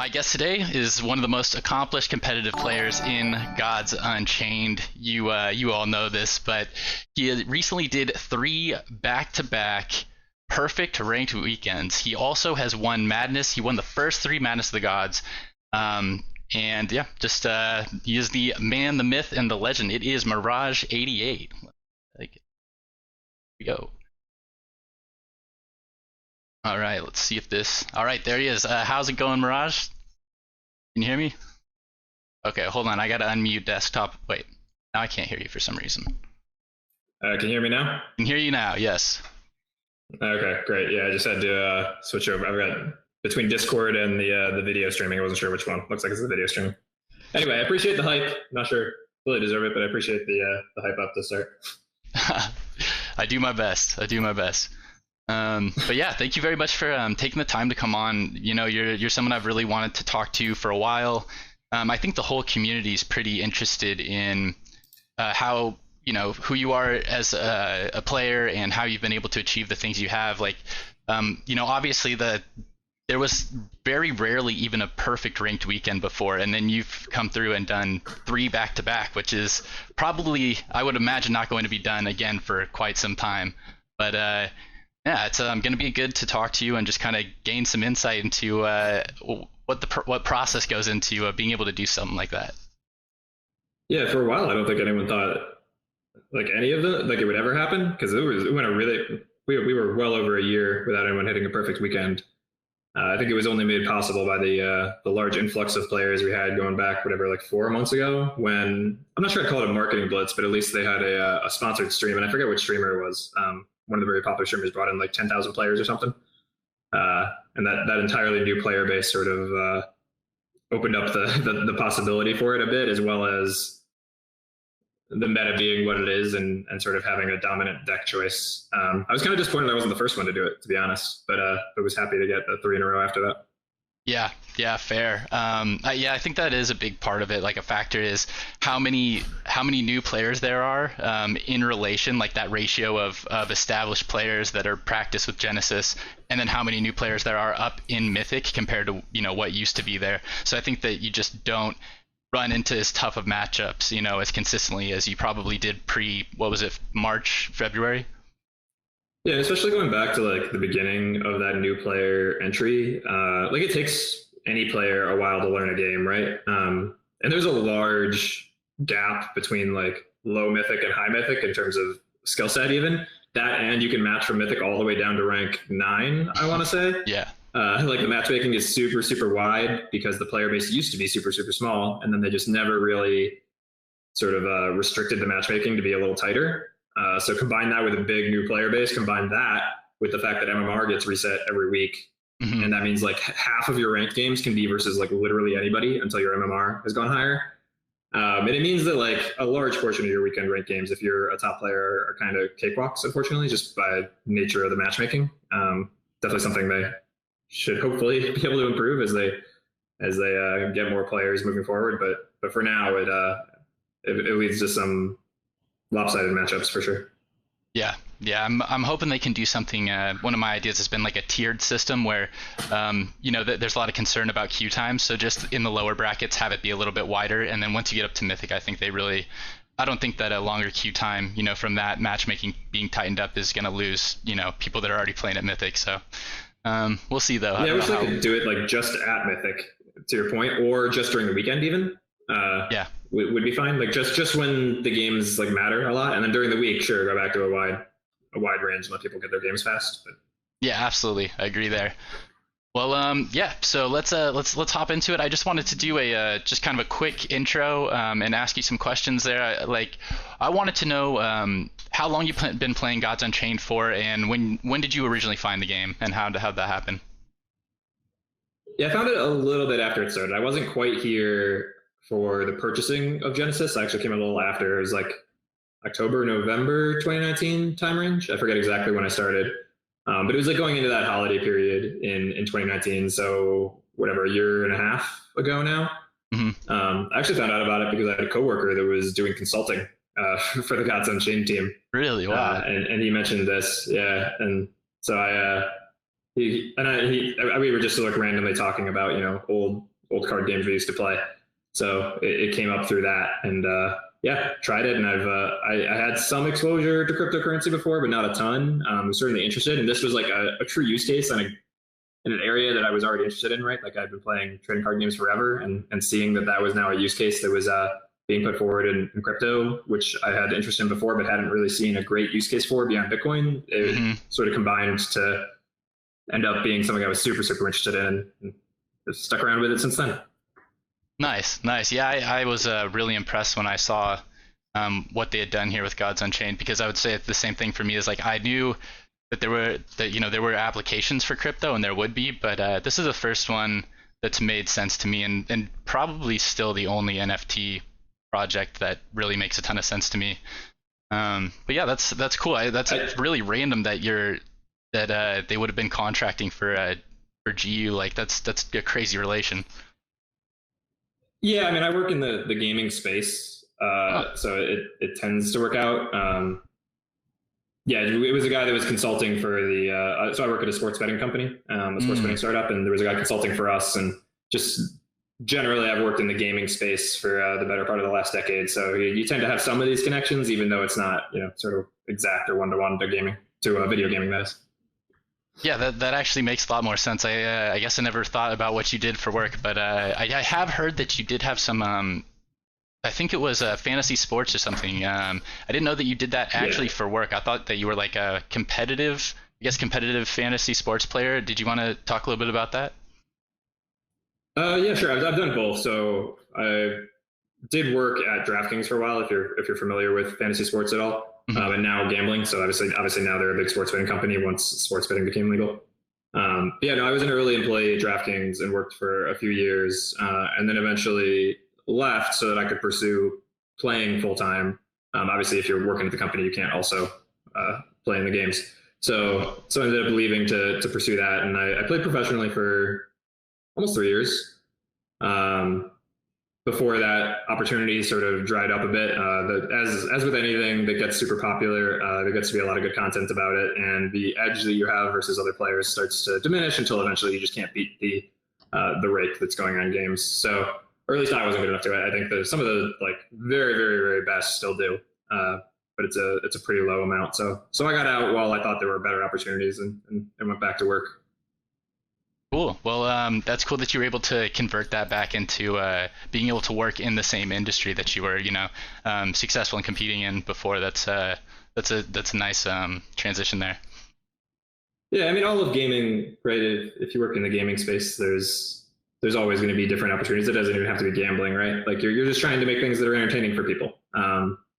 My guest today is one of the most accomplished competitive players in Gods Unchained. You all know this, but he recently did 3 back-to-back perfect ranked weekends. He also has won Madness. He won the first 3 Madness of the Gods. And yeah, just he is the man, the myth, and the legend. It is Mirage88. Like, here we go. All right, let's see if this. All right, there he is. How's it going, Mirage? Can you hear me? Okay, hold on. I gotta unmute desktop. Wait, now I can't hear you for some reason. Can you hear me now? I can hear you now. Yes. Okay, great. Yeah, I just had to switch over. I've got between Discord and the video streaming. I wasn't sure which one. Looks like it's the video streaming. Anyway, I appreciate the hype. Not sure really deserve it, but I appreciate the hype up to start. I do my best. But yeah, thank you very much for taking the time to come on. You know, you're someone I've really wanted to talk to for a while. I think the whole community is pretty interested in how, you know, who you are as a player and how you've been able to achieve the things you have. Like, you know, obviously there was very rarely even a perfect ranked weekend before, and then you've come through and done 3 back-to-back, which is probably, I would imagine, not going to be done again for quite some time. But yeah, it's going to be good to talk to you and just kind of gain some insight into what process goes into being able to do something like that. Yeah, for a while, I don't think anyone thought like any of it like it would ever happen, because it went a really we were well over a year without anyone hitting a perfect weekend. I think it was only made possible by the large influx of players we had going back, whatever, like 4 months ago, when I'm not sure I'd call it a marketing blitz, but at least they had a sponsored stream, and I forget which streamer it was. One of the very popular streamers brought in like 10,000 players or something. And that entirely new player base sort of opened up the possibility for it a bit, as well as the meta being what it is and sort of having a dominant deck choice. I was kind of disappointed I wasn't the first one to do it, to be honest, but was happy to get the 3 in a row after that. Yeah, fair. Yeah, I think that is a big part of it. Like, a factor is how many new players there are in relation, like that ratio of established players that are practiced with Genesis, and then how many new players there are up in Mythic compared to, you know, what used to be there. So I think that you just don't run into as tough of matchups, you know, as consistently as you probably did what was it, March, February? Yeah, especially going back to like the beginning of that new player entry. Like, it takes any player a while to learn a game, right? And there's a large gap between like low Mythic and high Mythic in terms of skill set even. That, and you can match from Mythic all the way down to rank 9, I want to say. Yeah. Like, the matchmaking is super, super wide because the player base used to be super, super small, and then they just never really sort of restricted the matchmaking to be a little tighter. So combine that with a big new player base, combine that with the fact that MMR gets reset every week. Mm-hmm. And that means like half of your ranked games can be versus like literally anybody until your MMR has gone higher. And it means that like a large portion of your weekend ranked games, if you're a top player, are kind of cakewalks, unfortunately, just by nature of the matchmaking. Definitely something they should hopefully be able to improve as they get more players moving forward. But for now, it leads to some lopsided matchups for sure. Yeah, I'm hoping they can do something. One of my ideas has been like a tiered system where, you know, there's a lot of concern about queue time. So just in the lower brackets, have it be a little bit wider. And then once you get up to Mythic, I don't think that a longer queue time, you know, from that matchmaking being tightened up is going to lose, you know, people that are already playing at Mythic. So we'll see though. Yeah, I wish they could do it like just at Mythic, to your point, or just during the weekend even. Yeah, would be fine. Like just when the games like matter a lot, and then during the week, sure, go back to a wide range and let people get their games fast. But yeah, absolutely, I agree there. Well, yeah. So let's hop into it. I just wanted to do a just kind of a quick intro and ask you some questions there. I wanted to know how long you've been playing Gods Unchained for, and when did you originally find the game, and how'd that happen? Yeah, I found it a little bit after it started. I wasn't quite here for the purchasing of Genesis. I actually came a little after. It was like October, November 2019 time range. I forget exactly when I started. But it was like going into that holiday period in 2019. So whatever, a year and a half ago now. Mm-hmm. I actually found out about it because I had a coworker that was doing consulting for the Gods Unchained team. Really? Wow. And he mentioned this. Yeah. And so we were just like randomly talking about, you know, old card games we used to play. So it came up through that, and yeah, tried it, and I had some exposure to cryptocurrency before, but not a ton. I was certainly interested, and this was like a true use case in an area that I was already interested in, right? Like I've been playing trading card games forever, and seeing that was now a use case that was being put forward in crypto, which I had interest in before, but hadn't really seen a great use case for beyond Bitcoin. It sort of combined to end up being something I was super, super interested in, and just stuck around with it since then. Nice. Yeah, I was really impressed when I saw what they had done here with Gods Unchained, because I would say the same thing for me is like I knew that there were applications for crypto, and there would be, but this is the first one that's made sense to me, and probably still the only NFT project that really makes a ton of sense to me. But yeah, that's cool. That's really random that they would have been contracting for GU. Like that's a crazy relation. Yeah, I mean, I work in the gaming space, so it tends to work out. Yeah, it was a guy that was consulting for so I work at a sports betting company, a sports betting startup, and there was a guy consulting for us, and just generally I've worked in the gaming space for the better part of the last decade. So you tend to have some of these connections, even though it's not, sort of exact or one-to-one to video gaming, that is. Yeah, that actually makes a lot more sense. I guess I never thought about what you did for work, but I have heard that you did have some, I think it was fantasy sports or something. I didn't know that you did that actually for work. I thought that you were like a competitive fantasy sports player. Did you want to talk a little bit about that? Yeah, sure. I've done both. So I did work at DraftKings for a while, if you're familiar with fantasy sports at all. And now gambling. So obviously now they're a big sports betting company once sports betting became legal. Yeah, no, I was an early employee at DraftKings and worked for a few years, and then eventually left so that I could pursue playing full time. Obviously, if you're working at the company, you can't also play in the games. So I ended up leaving to pursue that, and I played professionally for almost 3 years. Before that, opportunity sort of dried up a bit. As with anything that gets super popular, there gets to be a lot of good content about it, and the edge that you have versus other players starts to diminish until eventually you just can't beat the rate that's going on in games. So, or at least I wasn't good enough to it. I think that some of the like very, very, very best still do, but it's a pretty low amount. So I got out while I thought there were better opportunities, and went back to work. Cool. Well, that's cool that you were able to convert that back into being able to work in the same industry that you were, successful in competing in before. That's a nice transition there. Yeah, I mean, all of gaming, right? If you work in the gaming space, there's always going to be different opportunities. It doesn't even have to be gambling, right? Like you're just trying to make things that are entertaining for people.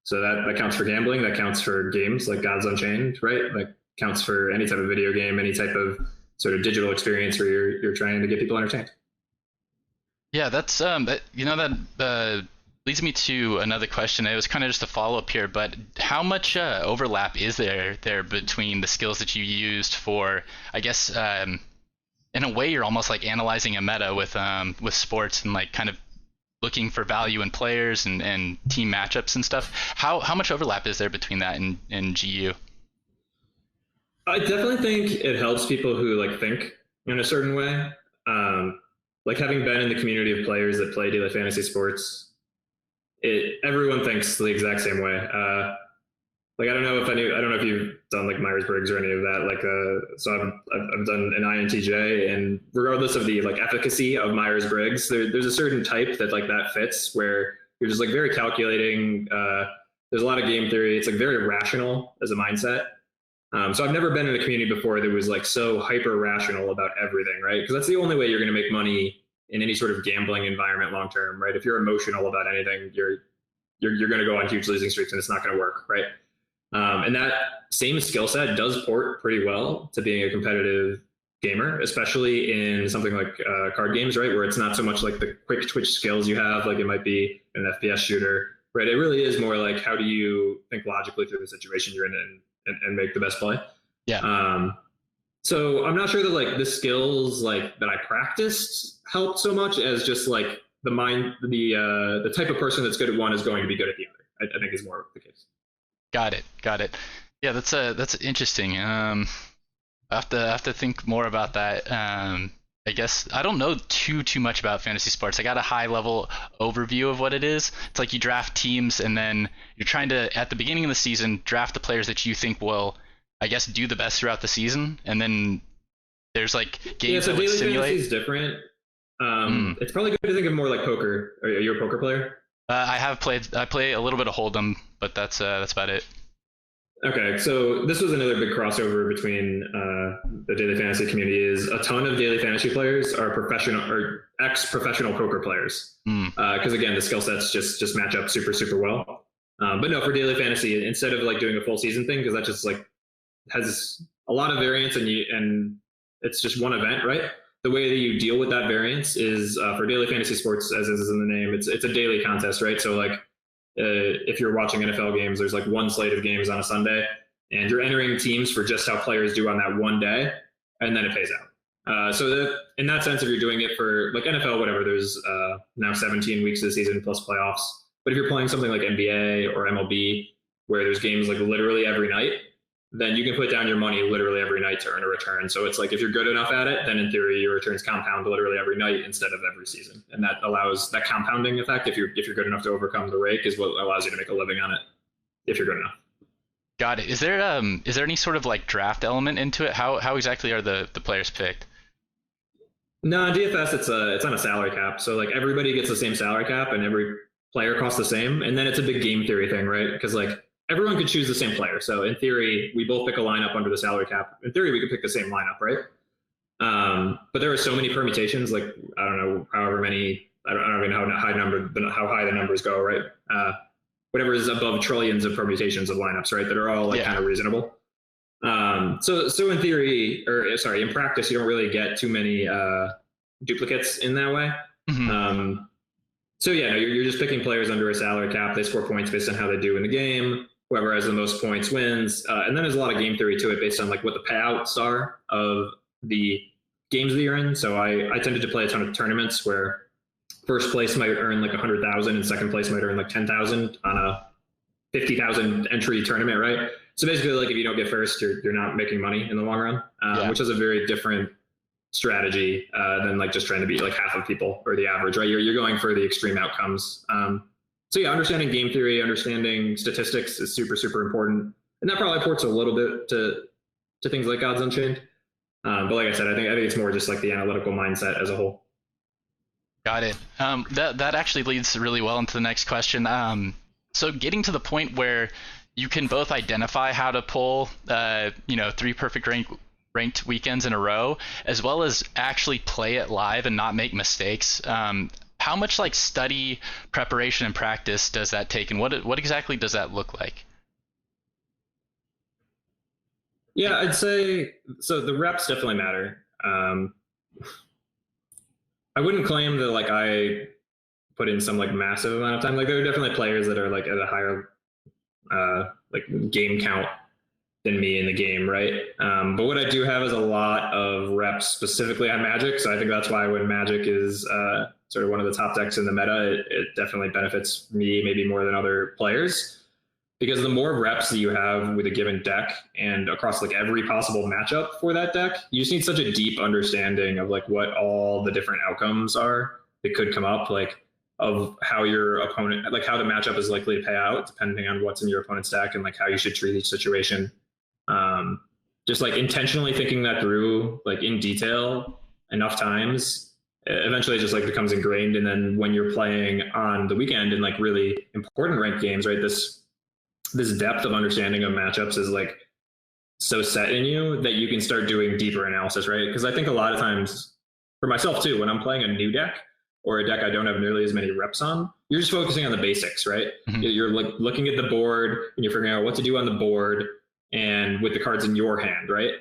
So that counts for gambling. That counts for games like Gods Unchained, right? That counts for any type of video game, any type of sort of digital experience where you're trying to get people entertained. Yeah, that's that leads me to another question. It was kind of just a follow up here, but how much overlap is there between the skills that you used for, I guess, in a way you're almost like analyzing a meta with sports and like kind of looking for value in players and team matchups and stuff. How much overlap is there between that and GU? I definitely think it helps people who like think in a certain way. Like having been in the community of players that play daily fantasy sports, everyone thinks the exact same way. Like I don't know if you've done like Myers-Briggs or any of that. Like so I've done an INTJ, and regardless of the like efficacy of Myers-Briggs, there's a certain type that fits where you're just like very calculating. There's a lot of game theory. It's like very rational as a mindset. So I've never been in a community before that was like so hyper rational about everything, right? Because that's the only way you're going to make money in any sort of gambling environment long term, right? If you're emotional about anything, you're going to go on huge losing streaks, and it's not going to work, right? And that same skill set does port pretty well to being a competitive gamer, especially in something like card games, right? Where it's not so much like the quick twitch skills you have, like it might be an FPS shooter, right? It really is more like how do you think logically through the situation you're in and make the best play. Yeah. So I'm not sure that like the skills like that I practiced helped so much as just like the type of person that's good at one is going to be good at the other. I think is more the case. Got it. Yeah, that's interesting. I have to think more about that. I guess I don't know too much about fantasy sports. I got a high level overview of what it is. It's like you draft teams and then you're trying to at the beginning of the season draft the players that you think will, I guess, do the best throughout the season, and then there's like Yeah, games so that would daily fantasy simulate. is different. Mm. It's probably good to think of more like poker. Are you a poker player? I play a little bit of Hold'em, but that's about it. Okay, so this was another big crossover between the daily fantasy community. Is a ton of daily fantasy players are professional or ex-professional poker players Mm. because again, the skill sets just match up super well. But no, for daily fantasy, instead of like doing a full season thing, because that just like has a lot of variance and it's just one event, right? The way that you deal with that variance is for daily fantasy sports, as is in the name, it's a daily contest, right? So like if you're watching NFL games, there's like one slate of games on a Sunday, and you're entering teams for just how players do on that one day, and then it pays out. So that, in that sense, if you're doing it for like NFL, whatever, there's now 17 weeks of the season plus playoffs. But if you're playing something like NBA or MLB, where there's games like literally every night, then you can put down your money literally every night to earn a return. So it's like if you're good enough at it, then in theory your returns compound literally every night instead of every season, and that allows that compounding effect. If you're good enough to overcome the rake, is what allows you to make a living on it. If you're good enough. Got it. Is there any sort of like draft element into it? How exactly are the players picked? No, DFS it's on a salary cap, so like everybody gets the same salary cap, and every player costs the same, and then it's a big game theory thing, right? Because like everyone could choose the same player. So in theory, we both pick a lineup under the salary cap. In theory, we could pick the same lineup, right? But there are so many permutations, like I don't know, however many, I don't even know how high the numbers go, right? Whatever is above trillions of permutations of lineups, right? That are all like kind of reasonable. So in theory, or sorry, in practice, you don't really get too many duplicates in that way. Mm-hmm. So yeah, no, you're just picking players under a salary cap. They score points based on how they do in the game. Whoever has the most points wins. And then there's a lot of game theory to it based on like what the payouts are of the games that you're in. So I tended to play a ton of tournaments where first place might earn like 100,000 and second place might earn like 10,000 on a 50,000 entry tournament, right? So basically, like if you don't get first, you're not making money in the long run, which is a very different strategy than like just trying to beat like half of people or the average, right? You're going for the extreme outcomes. So yeah, understanding game theory, understanding statistics is super important, and that probably ports a little bit to things like Odds Unchained. But like I said, I think it's more just like the analytical mindset as a whole. Got it. That actually leads really well into the next question. So getting to the point where you can both identify how to pull, 3 perfect ranked weekends in a row, as well as actually play it live and not make mistakes. How much like study, preparation, and practice does that take, and what exactly does that look like? Yeah, I'd say so. The reps definitely matter. I wouldn't claim that like I put in some like massive amount of time. Like there are definitely players that are like at a higher like game count than me in the game, right? But what I do have is a lot of reps specifically on Magic. So I think that's why when Magic is sort of one of the top decks in the meta, it definitely benefits me maybe more than other players. Because the more reps that you have with a given deck and across like every possible matchup for that deck, you just need such a deep understanding of like what all the different outcomes are that could come up, like of how your opponent, like how the matchup is likely to pay out depending on what's in your opponent's deck and like how you should treat each situation. Just like intentionally thinking that through like in detail enough times, eventually it just like becomes ingrained. And then when you're playing on the weekend in like really important ranked games, right, this depth of understanding of matchups is like so set in you that you can start doing deeper analysis, right? Because I think a lot of times for myself too, when I'm playing a new deck or a deck I don't have nearly as many reps on, you're just focusing on the basics, right? Mm-hmm. You're like looking at the board and you're figuring out what to do on the board and with the cards in your hand, right?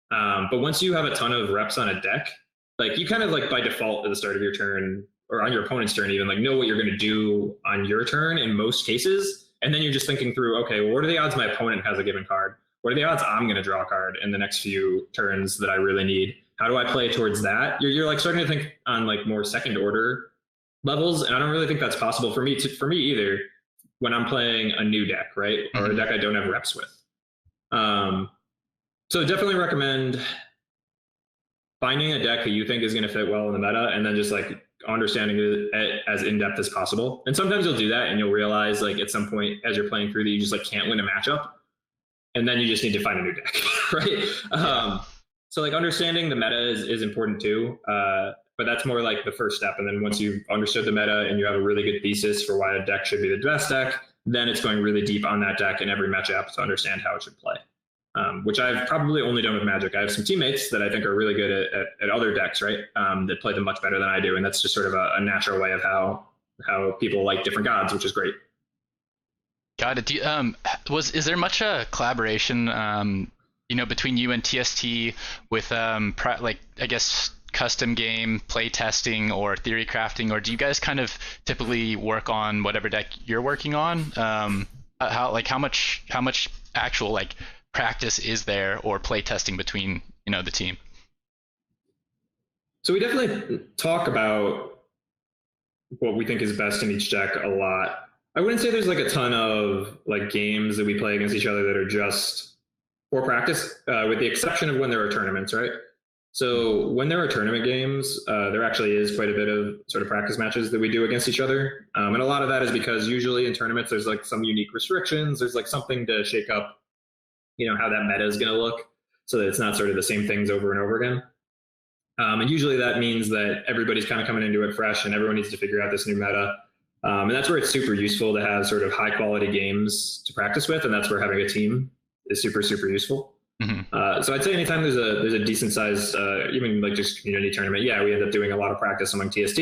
But once you have a ton of reps on a deck, like you kind of like by default at the start of your turn or on your opponent's turn even like know what you're going to do on your turn in most cases. And then you're just thinking through, okay, well, what are the odds my opponent has a given card? What are the odds I'm going to draw a card in the next few turns that I really need? How do I play towards that? You're like starting to think on like more second order levels. And I don't really think that's possible for me either when I'm playing a new deck, right? Or a deck I don't have reps with. So definitely recommend finding a deck that you think is going to fit well in the meta, and then just like understanding it as in depth as possible. And sometimes you'll do that, and you'll realize like at some point as you're playing through that you just like can't win a matchup, and then you just need to find a new deck, right? So like understanding the meta is important too, but that's more like the first step. And then once you've understood the meta and you have a really good thesis for why a deck should be the best deck, then it's going really deep on that deck in every matchup to understand how it should play. Which I've probably only done with Magic. I have some teammates that I think are really good at other decks, right? That play them much better than I do, and that's just sort of a natural way of how people like different gods, which is great. Got it. Is there much collaboration, between you and TST with like I guess custom game play testing or theory crafting, or do you guys kind of typically work on whatever deck you're working on? How much actual like practice is there or play testing between the team? So we definitely talk about what we think is best in each deck a lot. I wouldn't say there's like a ton of like games that we play against each other that are just for practice, with the exception of when there are tournaments, right? So when there are tournament games, there actually is quite a bit of sort of practice matches that we do against each other. And a lot of that is because usually in tournaments, there's like some unique restrictions. There's like something to shake up how that meta is going to look so that it's not sort of the same things over and over again. And usually that means that everybody's kind of coming into it fresh and everyone needs to figure out this new meta. And that's where it's super useful to have sort of high quality games to practice with. And that's where having a team is super, super useful. Mm-hmm. So I'd say anytime there's a decent sized, even like just community tournament, we end up doing a lot of practice among TST.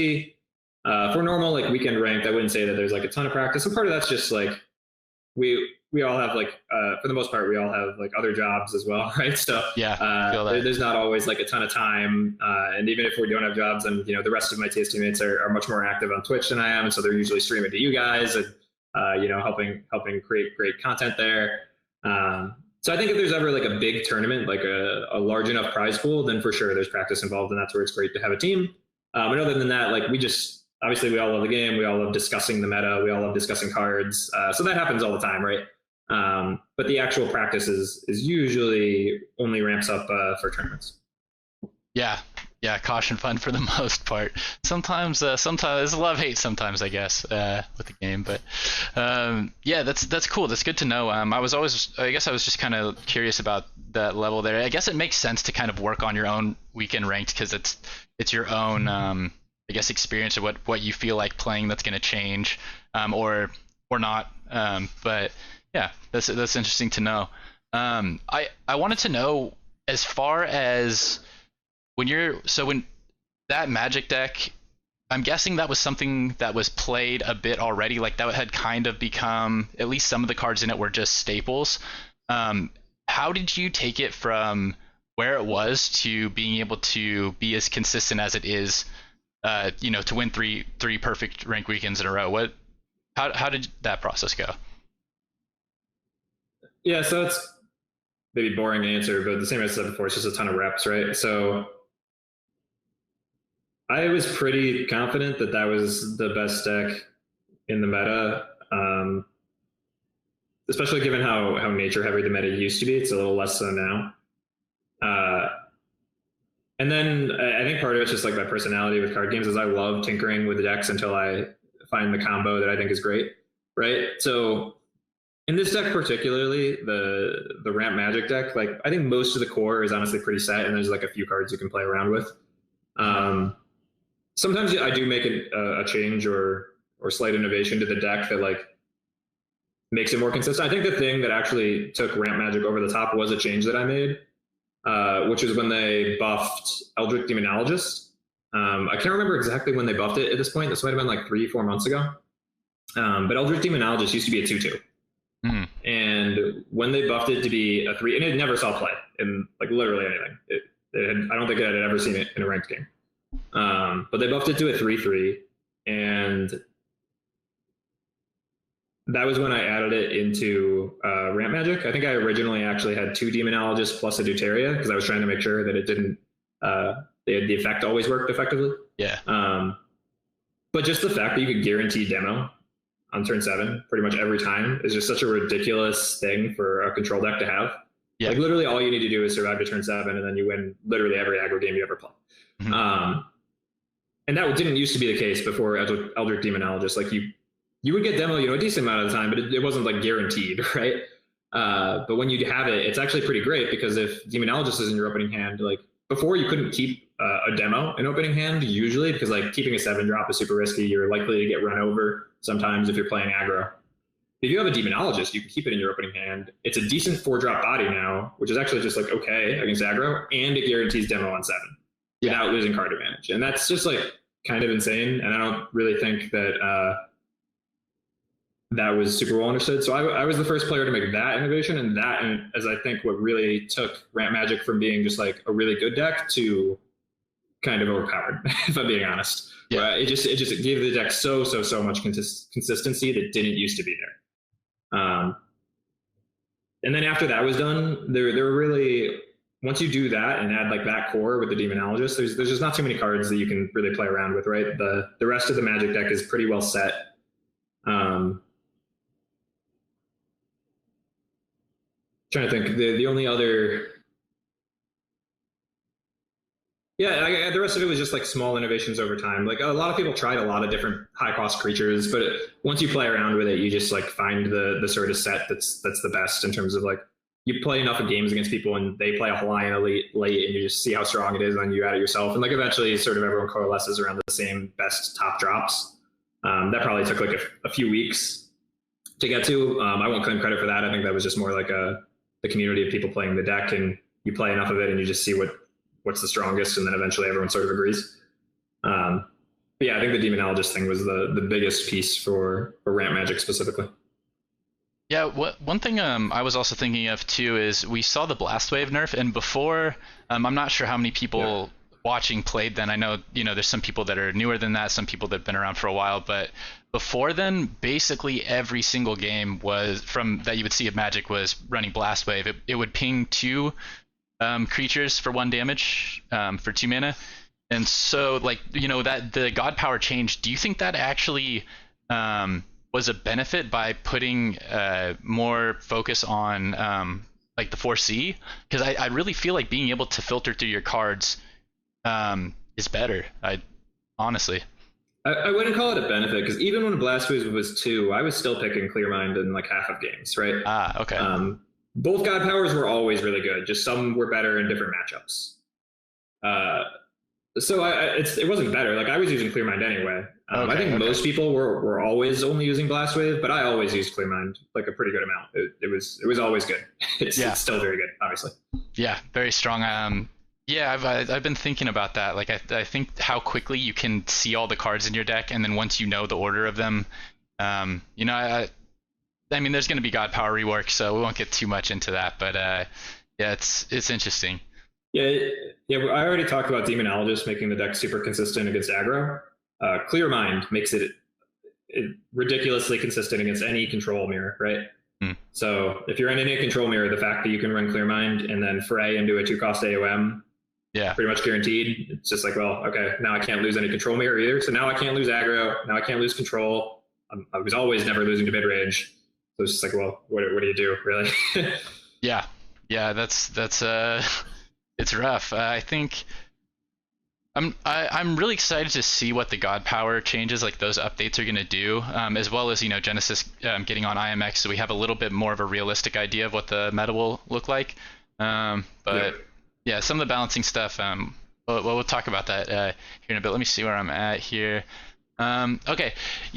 For normal, like weekend ranked, I wouldn't say that there's like a ton of practice. And part of that's just like, we all have like, for the most part, we all have like other jobs as well, right? So there's not always like a ton of time. And even if we don't have jobs, and the rest of my TST mates are much more active on Twitch than I am. And so they're usually streaming to you guys and, helping create great content there. So I think if there's ever like a big tournament, like a large enough prize pool, then for sure there's practice involved. And that's where it's great to have a team. And other than that, like obviously we all love the game. We all love discussing the meta. We all love discussing cards. So that happens all the time, right? But the actual practice is usually only ramps up for tournaments. Yeah, caution fun for the most part. Sometimes there's love-hate sometimes, I guess, with the game. But that's cool. That's good to know. I was just kind of curious about that level there. I guess it makes sense to kind of work on your own weekend ranked because it's your own I guess experience or what you feel like playing that's going to change or not. But yeah, that's interesting to know. I wanted to know as far as when that Magic deck, I'm guessing that was something that was played a bit already, like that had kind of become, at least some of the cards in it were just staples. How did you take it from where it was to being able to be as consistent as it is, to win three perfect rank weekends in a row? How did that process go? Yeah, so it's maybe boring answer, but the same as I said before, it's just a ton of reps, right? So I was pretty confident that was the best deck in the meta, especially given how nature heavy the meta used to be. It's a little less so now. And then I think part of it's just like my personality with card games is I love tinkering with the decks until I find the combo that I think is great, right? So in this deck particularly, the Ramp Magic deck, like I think most of the core is honestly pretty set, and there's like a few cards you can play around with. Sometimes I do make a change or slight innovation to the deck that like makes it more consistent. I think the thing that actually took Ramp Magic over the top was a change that I made, which is when they buffed Eldritch Demonologist. I can't remember exactly when they buffed it at this point. This might have been like 3-4 months ago. But Eldritch Demonologist used to be a 2/2. Mm. And when they buffed it to be a 3, and it never saw play in like literally anything. I don't think I had ever seen it in a ranked game. But they buffed it to a 3/3, and that was when I added it into Ramp Magic. I think I originally actually had 2 Demonologists plus a Deuteria because I was trying to make sure that it didn't the effect always worked effectively. Yeah. But just the fact that you could guarantee demo on turn 7 pretty much every time is just such a ridiculous thing for a control deck to have. Yeah. Like literally all you need to do is survive to turn 7, and then you win literally every aggro game you ever play. Mm-hmm. And that didn't used to be the case before Eldritch Demonologist. Like you would get demo, a decent amount of the time, but it wasn't like guaranteed, right? But when you have it, it's actually pretty great, because if Demonologist is in your opening hand, like before you couldn't keep a demo in opening hand usually, because like keeping a 7-drop is super risky. You're likely to get run over sometimes if you're playing aggro. If you have a Demonologist, you can keep it in your opening hand. It's a decent 4-drop body now, which is actually just like okay against aggro, and it guarantees demo on 7 without losing card advantage. And that's just like kind of insane. And I don't really think that that was super well understood. So I was the first player to make that innovation, and that as I think what really took Ramp Magic from being just like a really good deck to kind of overpowered, if I'm being honest. Yeah. It just gave the deck so much consistency that didn't used to be there. And then after that was done, there were really, once you do that and add like that core with the Demonologist, there's just not too many cards that you can really play around with, right? The rest of the Magic deck is pretty well set. Trying to think, the only other, the rest of it was just like small innovations over time. Like a lot of people tried a lot of different high cost creatures, but once you play around with it, you just like find the sort of set that's the best in terms of like, you play enough of games against people and they play a Hawaiian Elite late, and you just see how strong it is, and then you add it yourself. And like eventually sort of everyone coalesces around the same best top drops. That probably took like a few weeks to get to. I won't claim credit for that. I think that was just more like the community of people playing the deck, and you play enough of it and you just see what's the strongest, and then eventually everyone sort of agrees. But yeah, I think the Demonologist thing was the biggest piece for Ramp Magic specifically. Yeah, one thing I was also thinking of too is we saw the Blast Wave nerf, and before, I'm not sure how many people watching played then. I know, there's some people that are newer than that, some people that have been around for a while, but before then, basically every single game was that you would see of Magic was running Blast Wave. It would ping 2 creatures for 1 damage for 2 mana. And so like, that the God Power change, do you think that actually was a benefit by putting more focus on like the 4C? Because I really feel like being able to filter through your cards is better. Honestly. I wouldn't call it a benefit, because even when Blast Wave was 2, I was still picking Clear Mind in like half of games, right? Okay. Both God Powers were always really good, just some were better in different matchups. So it wasn't better. Like I was using Clear Mind anyway. I think most people were always only using Blast Wave, but I always used Clear Mind like a pretty good amount. It was always good. It's still very good, obviously. Yeah, very strong. I've been thinking about that. Like I think how quickly you can see all the cards in your deck, and then once you know the order of them, I mean, there's going to be God Power rework, so we won't get too much into that. But it's interesting. Yeah. I already talked about Demonologist making the deck super consistent against aggro. Clear Mind makes it ridiculously consistent against any control mirror, right? So if you're in any control mirror, the fact that you can run Clear Mind and then fray into a 2-cost AOM, pretty much guaranteed. It's just like, well, okay, now I can't lose any control mirror either. So now I can't lose aggro. Now I can't lose control. I was always never losing to mid range. So it's just like, well, what do you do, really? Yeah, that's it's rough. I think I'm really excited to see what the God Power changes, like those updates, are going to do, as well as Genesis getting on IMX, so we have a little bit more of a realistic idea of what the meta will look like. But some of the balancing stuff. We'll talk about that here in a bit. Let me see where I'm at here. Okay,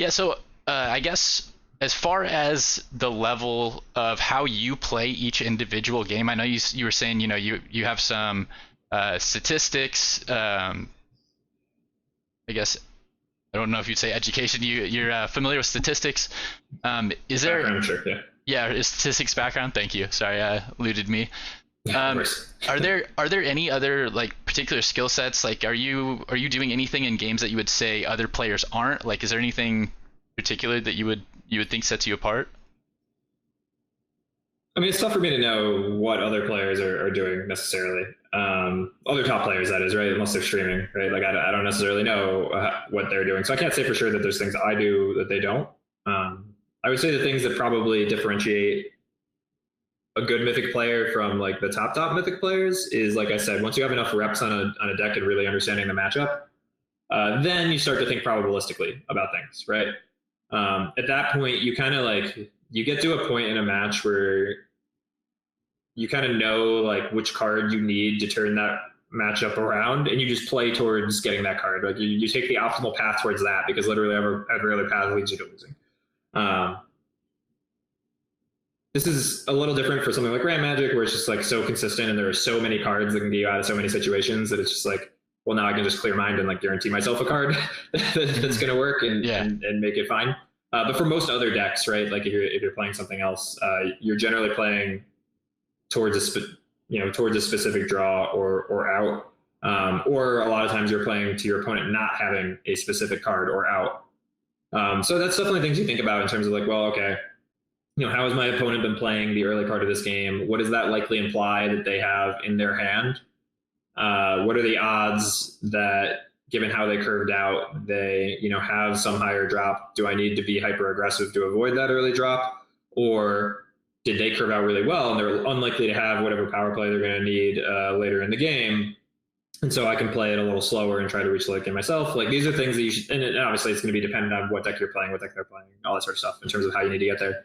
so I guess as far as the level of how you play each individual game, I know you were saying you have some statistics. I guess I don't know if you'd say education. You're familiar with statistics. Is there? I'm sure. Yeah, statistics background. Thank you. Sorry, eluded me. Are there any other like particular skill sets? Like, are you doing anything in games that you would say other players aren't? Like, is there anything particular that you would think sets you apart? I mean, it's tough for me to know what other players are doing necessarily. Other top players, that is, right? Unless they're streaming, right? Like I don't necessarily know what they're doing. So I can't say for sure that there's things I do that they don't. I would say the things that probably differentiate a good mythic player from like the top mythic players is, like I said, once you have enough reps on a deck and really understanding the matchup, then you start to think probabilistically about things, right? At that point, you kind of like you get to a point in a match where you kind of know like which card you need to turn that matchup around, and you just play towards getting that card. Like you take the optimal path towards that, because literally every other path leads you to losing. This is a little different for something like Grand Magic, where it's just like so consistent, and there are so many cards that can get you out of so many situations that it's just like, well, now I can just clear mind and like guarantee myself a card that's going to work and make it fine. But for most other decks, right, like if you're playing something else, you're generally playing towards a specific draw or out, or a lot of times you're playing to your opponent not having a specific card or out. So that's definitely things you think about in terms of like, well, okay, how has my opponent been playing the early part of this game? What does that likely imply that they have in their hand? What are the odds that, given how they curved out, they have some higher drop? Do I need to be hyper aggressive to avoid that early drop, or did they curve out really well and they're unlikely to have whatever power play they're going to need later in the game? And so I can play it a little slower and try to reach the late game myself. Like, these are things that you should, and obviously it's going to be dependent on what deck you're playing, what deck they're playing, all that sort of stuff in terms of how you need to get there.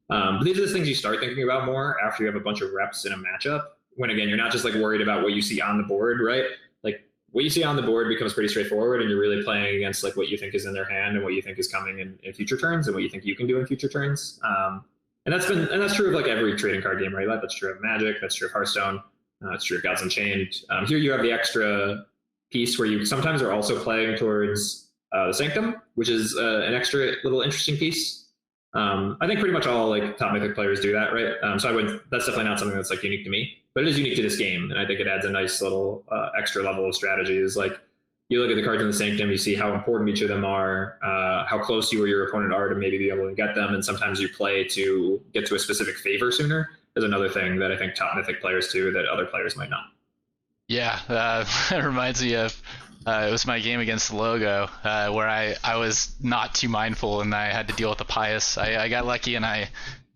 But these are the things you start thinking about more after you have a bunch of reps in a matchup. When again, you're not just like worried about what you see on the board, right? Like, what you see on the board becomes pretty straightforward, and you're really playing against like what you think is in their hand and what you think is coming in future turns and what you think you can do in future turns. And that's true of like every trading card game, right? That's true of Magic. That's true of Hearthstone. That's true of Gods Unchained. Here you have the extra piece where you sometimes are also playing towards the Sanctum, which is an extra little interesting piece. I think pretty much all like top mythic players do that, right? So that's definitely not something that's like unique to me, but it is unique to this game, and I think it adds a nice little extra level of strategy. Is like, you look at the cards in the Sanctum, you see how important each of them are, how close you or your opponent are to maybe be able to get them, and sometimes you play to get to a specific favor sooner. Is another thing that I think top mythic players do that other players might not. Yeah, that reminds me of it was my game against Logo where I was not too mindful and I had to deal with the Pious. I got lucky and I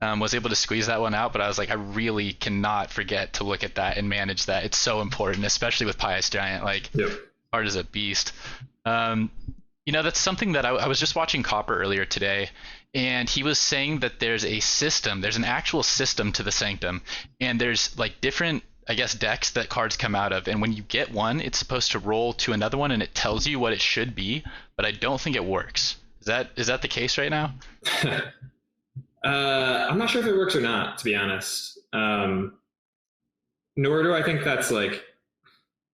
was able to squeeze that one out, but I was like, I really cannot forget to look at that and manage that. It's so important, especially with Pious Giant. Like, yep. Art is a beast. That's something that I was just watching Copper earlier today, and he was saying that there's an actual system to the Sanctum, and there's like different, I guess, decks that cards come out of, and when you get one, it's supposed to roll to another one and it tells you what it should be, but I don't think it works. Is that the case right now? I'm not sure if it works or not, to be honest. Nor do I think that's like,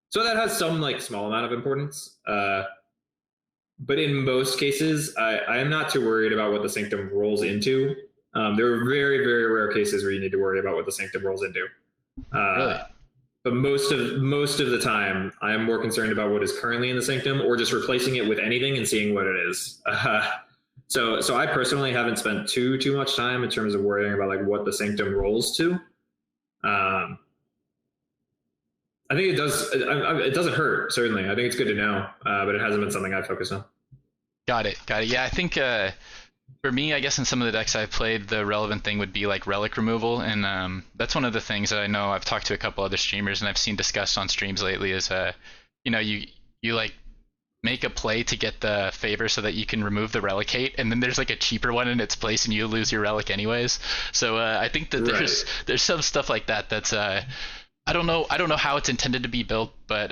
so that has some like small amount of importance. But in most cases, I am not too worried about what the Sanctum rolls into. There are very, very rare cases where you need to worry about what the Sanctum rolls into. Really? But most of the time, I am more concerned about what is currently in the Sanctum, or just replacing it with anything and seeing what it is. So I personally haven't spent too much time in terms of worrying about like what the Sanctum rolls to. I think it does. It doesn't hurt, certainly. I think it's good to know, but it hasn't been something I've focused on. Got it. Yeah, I think for me, I guess in some of the decks I've played, the relevant thing would be like relic removal, and that's one of the things that I know I've talked to a couple other streamers and I've seen discussed on streams lately is, you like make a play to get the favor so that you can remove the relicate, and then there's like a cheaper one in its place and you lose your relic anyways. So I think that there's some stuff like that that's I don't know how it's intended to be built, but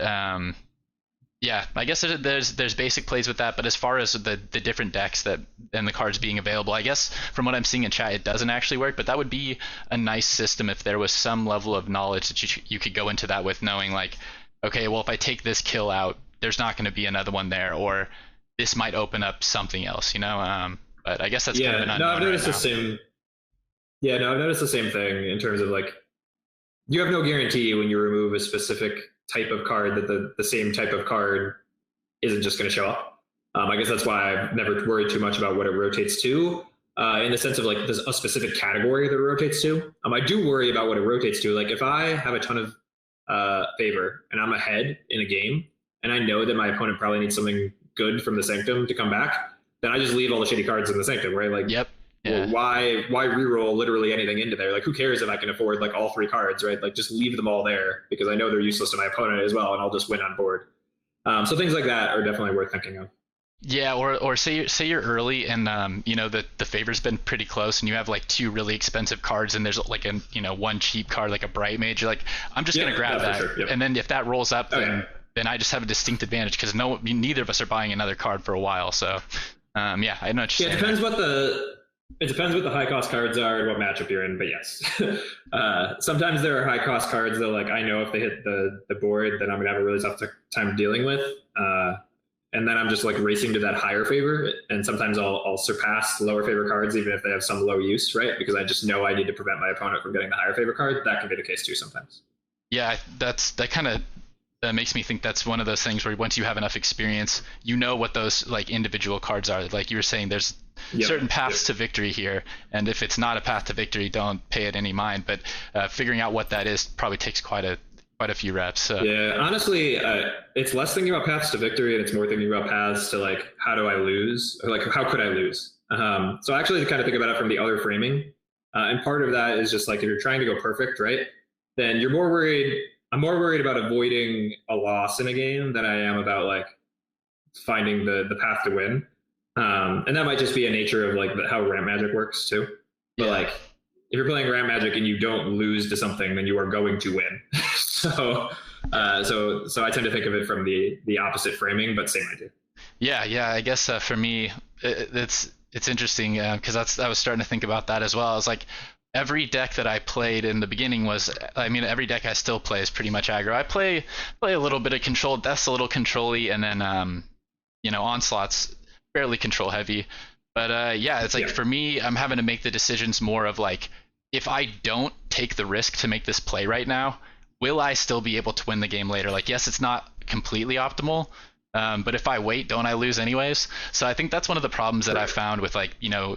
yeah, I guess there's basic plays with that. But as far as the different decks that and the cards being available, I guess from what I'm seeing in chat, it doesn't actually work. But that would be a nice system if there was some level of knowledge that you could go into that with, knowing like, okay, well, if I take this kill out, there's not going to be another one there, or this might open up something else, But I guess that's kind of an unknown. I've noticed the same. Yeah, no, I've noticed the same thing in terms of like, you have no guarantee when you remove a specific type of card that the same type of card isn't just going to show up. I guess that's why I've never worried too much about what it rotates to, in the sense of like there's a specific category that it rotates to. I do worry about what it rotates to. Like if I have a ton of favor and I'm ahead in a game and I know that my opponent probably needs something good from the Sanctum to come back, then I just leave all the shitty cards in the Sanctum, right? Like, yep. Yeah. why reroll literally anything into there? Like, who cares if I can afford like all 3 cards, right? Like, just leave them all there because I know they're useless to my opponent as well, and I'll just win on board. So things like that are definitely worth thinking of. Yeah, or say you're early and the favor's been pretty close and you have like 2 really expensive cards and there's like a 1 cheap card like a Bright Mage. You're like, I'm just gonna grab that, sure. Yep. and then if that rolls up, then I just have a distinct advantage because neither of us are buying another card for a while. So yeah, I know what you're saying. It depends what the high cost cards are and what matchup you're in, but yes. Sometimes there are high cost cards that like I know if they hit the board, then I'm gonna have a really tough time dealing with. And then I'm just like racing to that higher favor, and sometimes I'll surpass lower favor cards even if they have some low use, right? Because I just know I need to prevent my opponent from getting the higher favor card. That can be the case too sometimes. Yeah, that kind of makes me think that's one of those things where once you have enough experience, you know what those like individual cards are. Like you were saying, there's certain paths to victory here, and if it's not a path to victory, don't pay it any mind. But figuring out what that is probably takes quite a few reps. So. Yeah, honestly, it's less thinking about paths to victory and it's more thinking about paths to like, how do I lose? Or like, how could I lose? So actually kind of think about it from the other framing. And part of that is just like, if you're trying to go perfect, right? Then I'm more worried about avoiding a loss in a game than I am about like finding the path to win. And that might just be a nature of like how ramp magic works too. But like, if you're playing ramp magic and you don't lose to something, then you are going to win. So I tend to think of it from the opposite framing, but same idea. Yeah. I guess for me, it's interesting because I was starting to think about that as well. I was like, every deck that I played in the beginning every deck I still play is pretty much aggro. I play a little bit of control. Death's a little control-y, and then Onslaught's fairly control heavy. But it's like for me, I'm having to make the decisions more of like, if I don't take the risk to make this play right now, will I still be able to win the game later? Like, yes, it's not completely optimal, but if I wait, don't I lose anyways? So I think that's one of the problems that I found with like,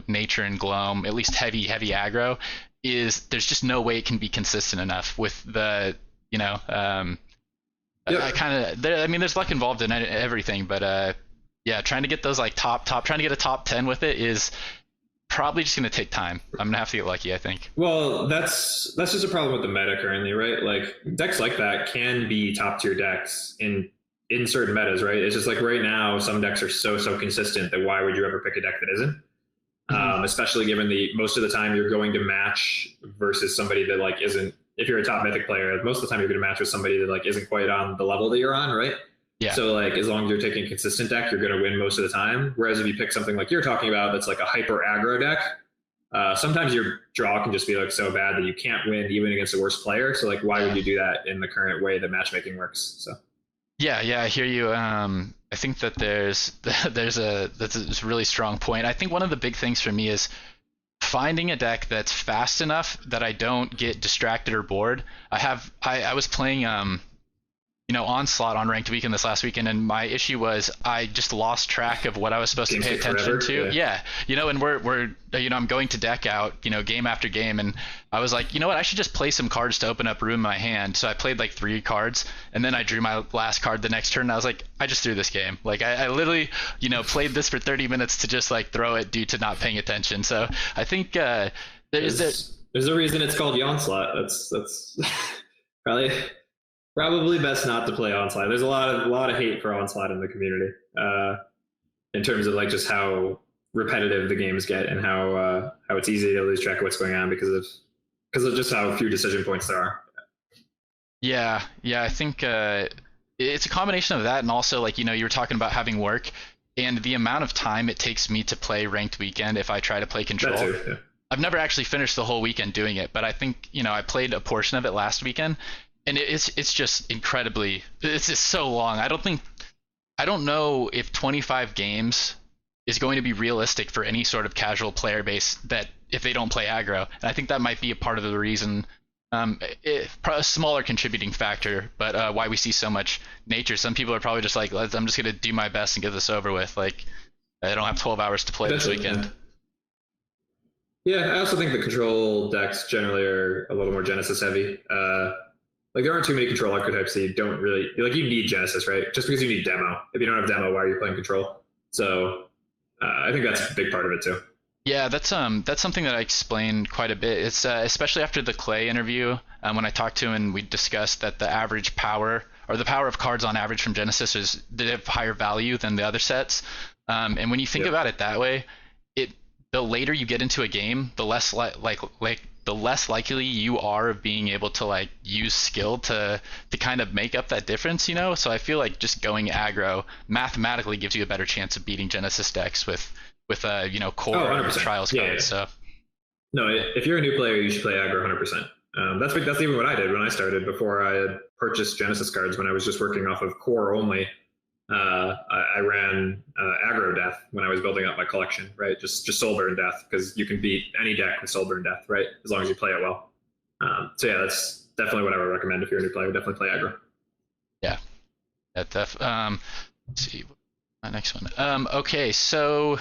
Nature and Gloam, at least heavy aggro, is there's just no way it can be consistent enough with the, there's luck involved in everything, but trying to get those like trying to get a top 10 with it is probably just going to take time. I'm going to have to get lucky, I think. Well, that's just a problem with the meta currently, right? Like decks like that can be top tier decks in certain metas, right? It's just like right now, some decks are so consistent that why would you ever pick a deck that isn't? Especially given most of the time you're going to match versus somebody that like isn't, if you're a top mythic player, most of the time you're going to match with somebody that like isn't quite on the level that you're on, right? Yeah. So like as long as you're taking a consistent deck, you're going to win most of the time. Whereas if you pick something like you're talking about that's like a hyper aggro deck, sometimes your draw can just be like so bad that you can't win even against the worst player. So like why would you do that in the current way that matchmaking works? So yeah, I hear you. I think that that's a really strong point. I think one of the big things for me is finding a deck that's fast enough that I don't get distracted or bored. I was playing Onslaught on ranked weekend this last weekend, and my issue was I just lost track of what I was supposed to pay attention to. Yeah. And we're I'm going to deck out, game after game, and I was like, I should just play some cards to open up room in my hand. So I played like 3 cards, and then I drew my last card the next turn, and I was like, I just threw this game. Like I literally, played this for 30 minutes to just like throw it due to not paying attention. So I think there's a reason it's called Onslaught. That's probably best not to play Onslaught. There's a lot of hate for Onslaught in the community, in terms of like just how repetitive the games get and how it's easy to lose track of what's going on because of just how few decision points there are. Yeah, I think it's a combination of that, and also like you were talking about having work and the amount of time it takes me to play ranked weekend if I try to play control. That too, yeah. I've never actually finished the whole weekend doing it, but I think I played a portion of it last weekend. And it's just incredibly, it's just so long. I don't know if 25 games is going to be realistic for any sort of casual player base that if they don't play aggro. And I think that might be a part of the reason, a smaller contributing factor, but why we see so much nature. Some people are probably just like, I'm just going to do my best and get this over with. Like, I don't have 12 hours to play this weekend. Yeah, I also think the control decks generally are a little more Genesis heavy. Like there aren't too many control archetypes that you don't really like. You need Genesis, right? Just because you need demo. If you don't have demo, why are you playing control? So I think that's a big part of it too. Yeah, that's something that I explained quite a bit. It's especially after the Clay interview, when I talked to him and we discussed that the average power or the power of cards on average from Genesis is they have higher value than the other sets. And when you think about it that way, it the later you get into a game, the less the less likely you are of being able to like use skill to kind of make up that difference, you know? So I feel like just going aggro mathematically gives you a better chance of beating Genesis decks with you know, core trials cards. Yeah. So no, if you're a new player, you should play aggro 100%. That's even what I did when I started. Before I had purchased Genesis cards, when I was just working off of core only, I ran aggro death when I was building up my collection, right? Just soulburn death, because you can beat any deck with soulburn death, right? As long as you play it well. So yeah, that's definitely what I would recommend if you're a new player. Definitely play aggro. yeah, let's see my next one. Okay, so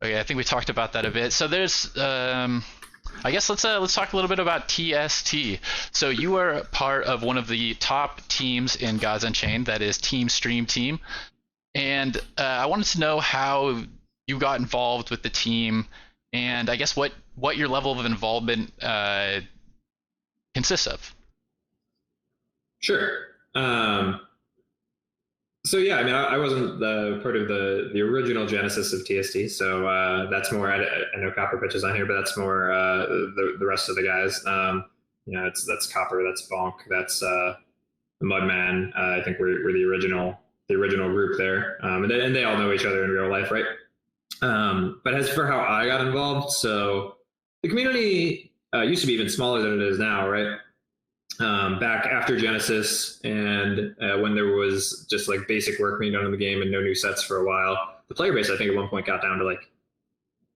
okay, I think we talked about that a bit. So there's I guess let's talk a little bit about TST. So you are part of one of the top teams in Gods Unchained, that is Team Stream Team, and I wanted to know how you got involved with the team, and I guess what your level of involvement consists of. Sure. So yeah, I mean, I wasn't the part of the original genesis of TST, so that's more. I know Copper pitches on here, but that's more the rest of the guys. You know, that's Copper, that's Bonk, that's the Mudman. I think we're the original group there, and they all know each other in real life, right? But as for how I got involved, so the community used to be even smaller than it is now, right? Back after Genesis, and when there was just like basic work being done in the game and no new sets for a while, the player base I think at one point got down to like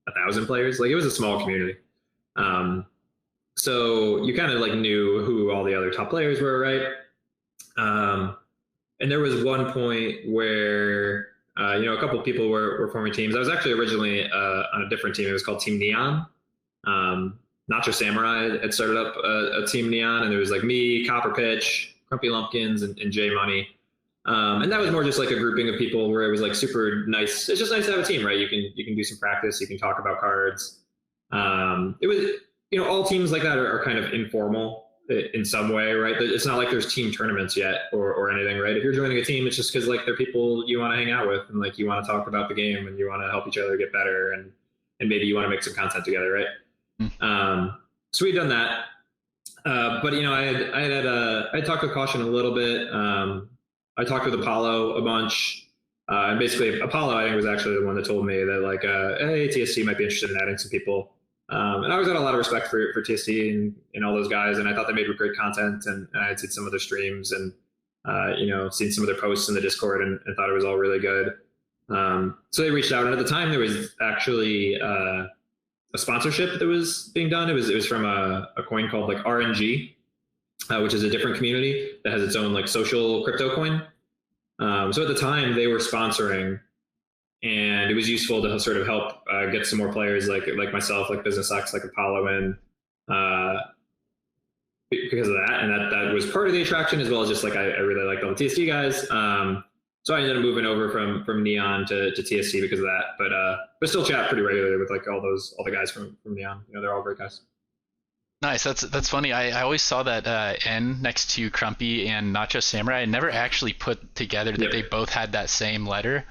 1,000 players. Like, it was a small community. So you kind of like knew who all the other top players were, right? And there was one point where you know, a couple of people were forming teams. I was actually originally on a different team. It was called Team Neon. Nacho Samurai had started up a Team Neon, and there was like me, Copper Pitch, Crumpy Lumpkins, and Jay Money. And that was more just like a grouping of people where it was like super nice. It's just nice to have a team, right? You can do some practice, you can talk about cards. It was, you know, all teams like that are kind of informal in some way, right? It's not like there's team tournaments yet or anything, right? If you're joining a team, it's just because like they're people you want to hang out with, and like you want to talk about the game, and you want to help each other get better, and maybe you want to make some content together, right? So we'd done that, but you know, I talked with Caution a little bit. I talked with Apollo a bunch, and basically Apollo, I think, was actually the one that told me that like, hey, TST might be interested in adding some people. And I always had a lot of respect for TST and all those guys, and I thought they made great content, and I had seen some of their streams, and you know, seen some of their posts in the Discord, and thought it was all really good. So they reached out, and at the time there was actually a sponsorship that was being done. It was from a coin called like RNG, which is a different community that has its own like social crypto coin. So at the time they were sponsoring, and it was useful to sort of help get some more players like myself, like Business X, like Apollo in, because of that. And that was part of the attraction, as well as just like I really liked all the TST guys. So I ended up moving over from Neon to TST because of that, but still chat pretty regularly with like all the guys from Neon. You know, they're all great guys. Nice. That's funny. I always saw that N next to Crumpy and Nacho Samurai. I never actually put together that they both had that same letter.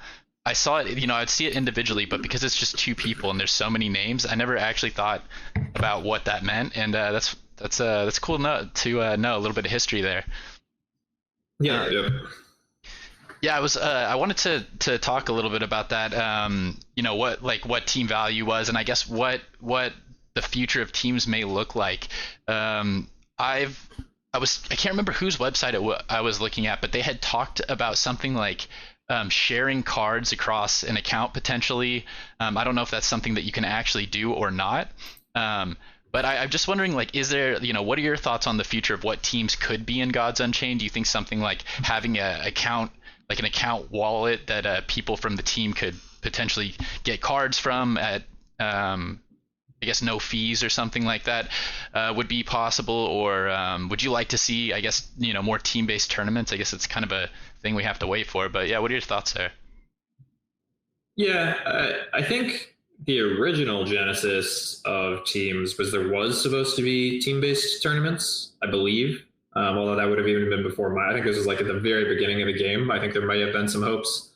I saw it, you know, I'd see it individually, but because it's just two people and there's so many names, I never actually thought about what that meant. And that's cool to know a little bit of history there. Yeah. Yeah, I wanted to talk a little bit about that. You know, what team value was, and I guess what the future of teams may look like. I can't remember whose website I was looking at, but they had talked about something like sharing cards across an account potentially. I don't know if that's something that you can actually do or not. But I'm just wondering, like, is there, you know, what are your thoughts on the future of what teams could be in Gods Unchained? Do you think something like having an account wallet that people from the team could potentially get cards from at, I guess, no fees or something like that would be possible? Or would you like to see, I guess, you know, more team-based tournaments? I guess it's kind of a thing we have to wait for. But yeah, what are your thoughts there? Yeah, I think the original genesis of teams there was supposed to be team-based tournaments, I believe. Although that would have even been before I think this was like at the very beginning of the game. I think there might have been some hopes.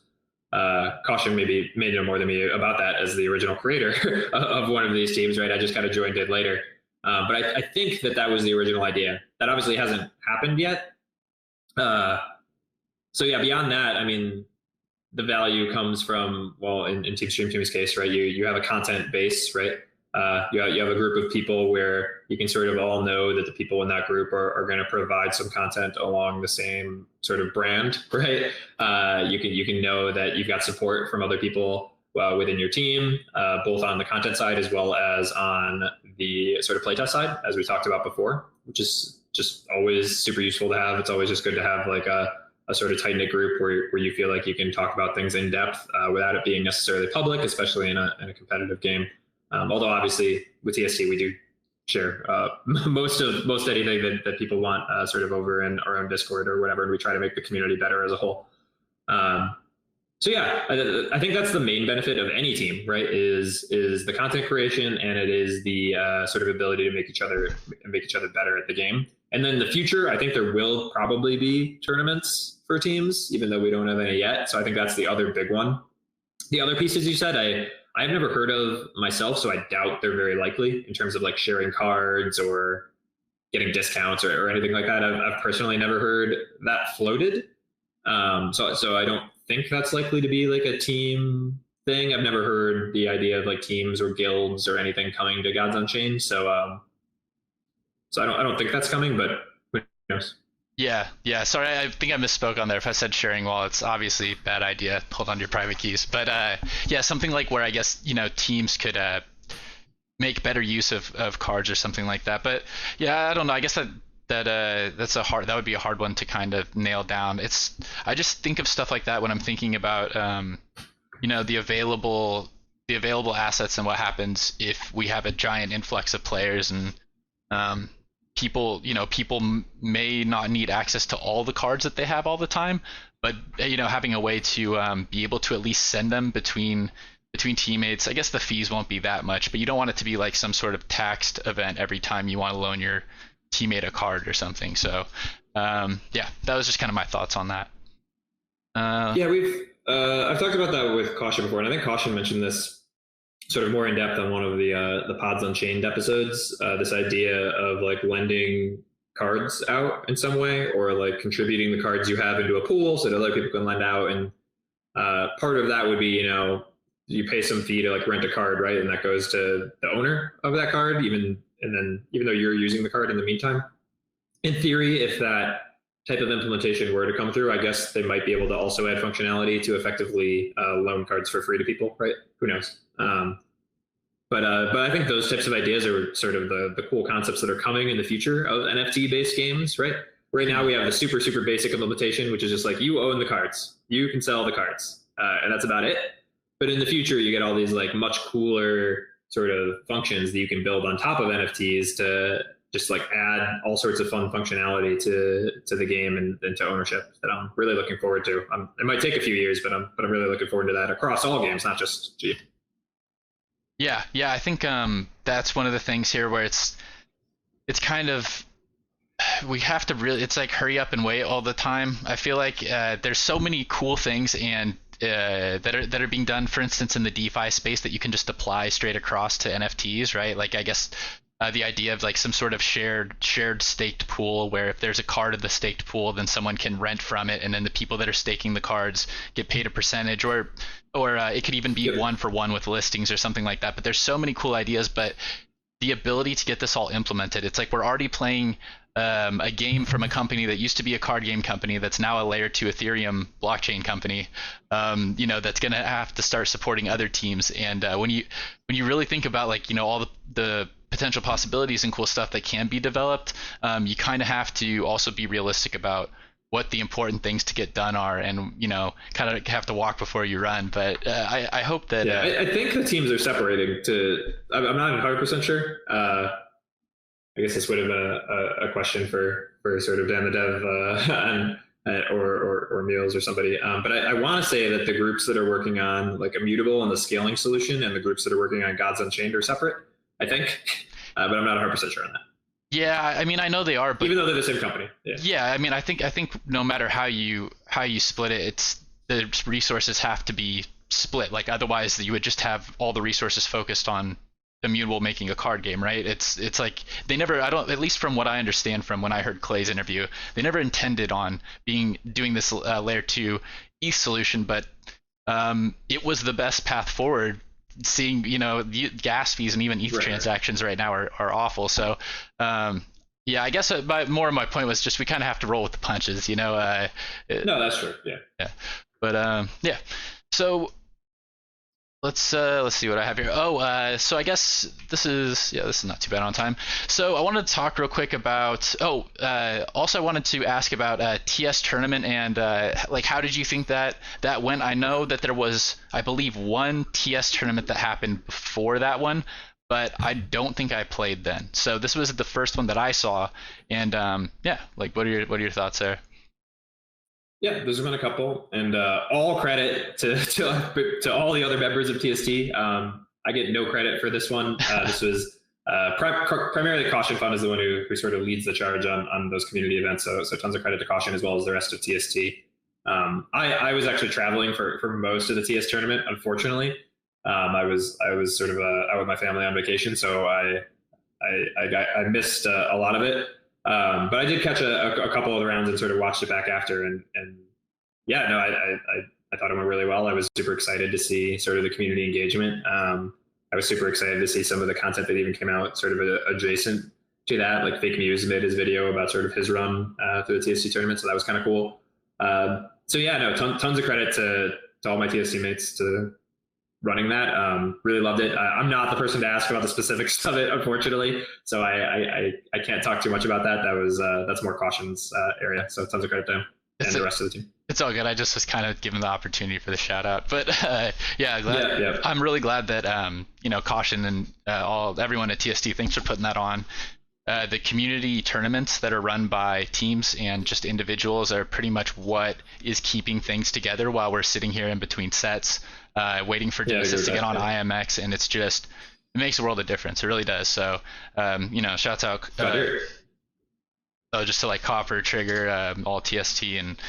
Caution maybe may know more than me about that as the original creator of one of these teams, right? I just kind of joined it later. But I think that was the original idea. That obviously hasn't happened yet. So yeah, beyond that, I mean, the value comes from, well, in Team Stream Team's case, right? You have a content base, right? You have a group of people where you can sort of all know that the people in that group are going to provide some content along the same sort of brand, right? You can know that you've got support from other people within your team, both on the content side as well as on the sort of playtest side, as we talked about before, which is just always super useful to have. It's always just good to have like a sort of tight-knit group where you feel like you can talk about things in depth without it being necessarily public, especially in a competitive game. Although obviously with TST we do share most anything that people want sort of over in our own Discord or whatever, and we try to make the community better as a whole. So yeah, I think that's the main benefit of any team, right? Is the content creation, and it is the sort of ability to make each other better at the game. And then the future, I think there will probably be tournaments for teams, even though we don't have any yet. So I think that's the other big one. The other pieces you said, I've never heard of myself, so I doubt they're very likely in terms of like sharing cards or getting discounts or anything like that. I've personally never heard that floated. So I don't think that's likely to be like a team thing. I've never heard the idea of like teams or guilds or anything coming to Gods Unchained. So I don't think that's coming, but who knows? Yeah. Sorry, I think I misspoke on there. If I said sharing wallets, obviously bad idea. Hold on to your private keys. But yeah, something like where I guess teams could make better use of cards or something like that. But yeah, I don't know. I guess that would be a hard one to kind of nail down. I just think of stuff like that when I'm thinking about the available assets and what happens if we have a giant influx of players and people may not need access to all the cards that they have all the time, but having a way to be able to at least send them between teammates. I guess the fees won't be that much, but you don't want it to be like some sort of taxed event every time you want to loan your teammate a card or something. So yeah, that was just kind of my thoughts on that. Yeah, I've talked about that with Caution before, and I think Caution mentioned this sort of more in depth on one of the Pods Unchained episodes. This idea of like lending cards out in some way, or like contributing the cards you have into a pool so that other people can lend out. And part of that would be you pay some fee to like rent a card, right? And that goes to the owner of that card, even though you're using the card in the meantime. In theory, if that type of implementation were to come through, I guess they might be able to also add functionality to effectively loan cards for free to people, right? Who knows? But I think those types of ideas are sort of the cool concepts that are coming in the future of NFT-based games, right? Right now we have the super, super basic implementation, which is just like you own the cards, you can sell the cards, and that's about it. But in the future, you get all these like much cooler sort of functions that you can build on top of NFTs to just like add all sorts of fun functionality to the game and to ownership that I'm really looking forward to. It might take a few years, but I'm really looking forward to that across all games, not just G. Yeah, I think that's one of the things here where it's kind of, we have to really, it's like hurry up and wait all the time. I feel like there's so many cool things and that are being done, for instance, in the DeFi space that you can just apply straight across to NFTs, right? Like I guess the idea of like some sort of shared staked pool where if there's a card in the staked pool, then someone can rent from it, and then the people that are staking the cards get paid a percentage, or it could even be 1-for-1 with listings or something like that. But there's so many cool ideas, but the ability to get this all implemented, it's like we're already playing a game from a company that used to be a card game company that's now a layer 2 Ethereum blockchain company, that's going to have to start supporting other teams. And when you really think about like, all the potential possibilities and cool stuff that can be developed, you kind of have to also be realistic about what the important things to get done are, and kind of have to walk before you run. But I hope that I think the teams are separating to, I'm not 100% sure. I guess this would have been a question for sort of Dan the Dev or Meals or somebody. But I want to say that the groups that are working on like Immutable and the scaling solution, and the groups that are working on Gods Unchained are separate, I think. But I'm not 100% sure on that. Yeah, I mean, I know they are, but even though they're the same company. Yeah, I mean, I think no matter how you split it, it's the resources have to be split. Like otherwise, you would just have all the resources focused on Immutable making a card game, right? It's like they never, I don't, at least from what I understand from when I heard Clay's interview, they never intended on doing this layer 2 ETH solution, but it was the best path forward. Seeing, the gas fees and even ETH transactions right now are awful. So yeah, I guess more of my point was just we kind of have to roll with the punches, no, that's true. Yeah. But yeah, so let's see what I have here. So I guess this is not too bad on time. So I wanted to talk real quick about also I wanted to ask about TS tournament and like how did you think that went? I know that there was, I believe, one TS tournament that happened before that one, but I don't think I played then. So this was the first one that I saw, and yeah, like what are your thoughts there? Yeah, there's been a couple, and all credit to all the other members of TST. I get no credit for this one. This was primarily Caution Fund is the one who sort of leads the charge on those community events. So tons of credit to Caution as well as the rest of TST. I was actually traveling for most of the TS tournament. Unfortunately, I was sort of out with my family on vacation, so I missed a lot of it. But I did catch a couple of the rounds and sort of watched it back after, and yeah, no, I thought it went really well. I was super excited to see sort of the community engagement. I was super excited to see some of the content that even came out sort of adjacent to that, like Fake News made his video about sort of his run through the TST tournament, so that was kind of cool. So yeah, no, tons of credit to all my TST mates to running that. Really loved it. I'm not the person to ask about the specifics of it, unfortunately, so I can't talk too much about that. That's more Caution's area, so tons of credit to him and the rest of the team. It's all good. I just was kind of given the opportunity for the shout out, but yeah, I'm really glad that Caution and everyone at TST, thanks for putting that on. The community tournaments that are run by teams and just individuals are pretty much what is keeping things together while we're sitting here in between sets, waiting for Genesis to get on IMX, and it makes a world of difference. It really does. So, shouts out just to like Copper, Trigger, all TST, and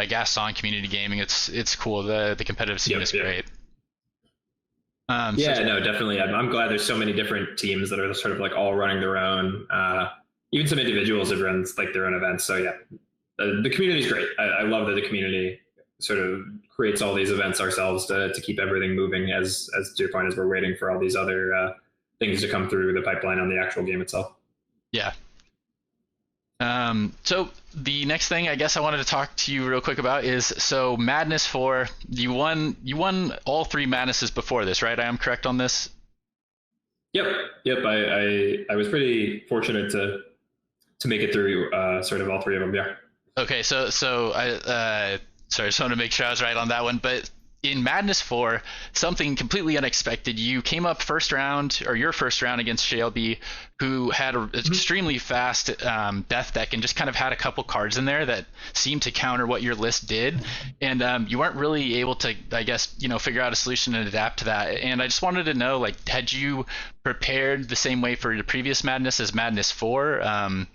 Gaston Community Gaming. It's cool. The competitive scene is great. No, definitely. I'm glad there's so many different teams that are sort of like all running their own. Even some individuals have run like their own events. So yeah, the community is great. I love that the community sort of creates all these events ourselves to keep everything moving. As to your point, as we're waiting for all these other things to come through the pipeline on the actual game itself. Yeah. So the next thing I guess I wanted to talk to you real quick about is, so Madness 4, you won all 3 Madnesses before this, right? I am correct on this? Yep. I was pretty fortunate to make it through sort of all 3 of them. Yeah. Okay. So I sorry, I just wanted to make sure I was right on that one, but in Madness 4, something completely unexpected. You came up your first round against Shelby, who had an extremely fast death deck and just kind of had a couple cards in there that seemed to counter what your list did. And you weren't really able to, I guess, figure out a solution and adapt to that. And I just wanted to know, like, had you prepared the same way for your previous Madness as Madness 4?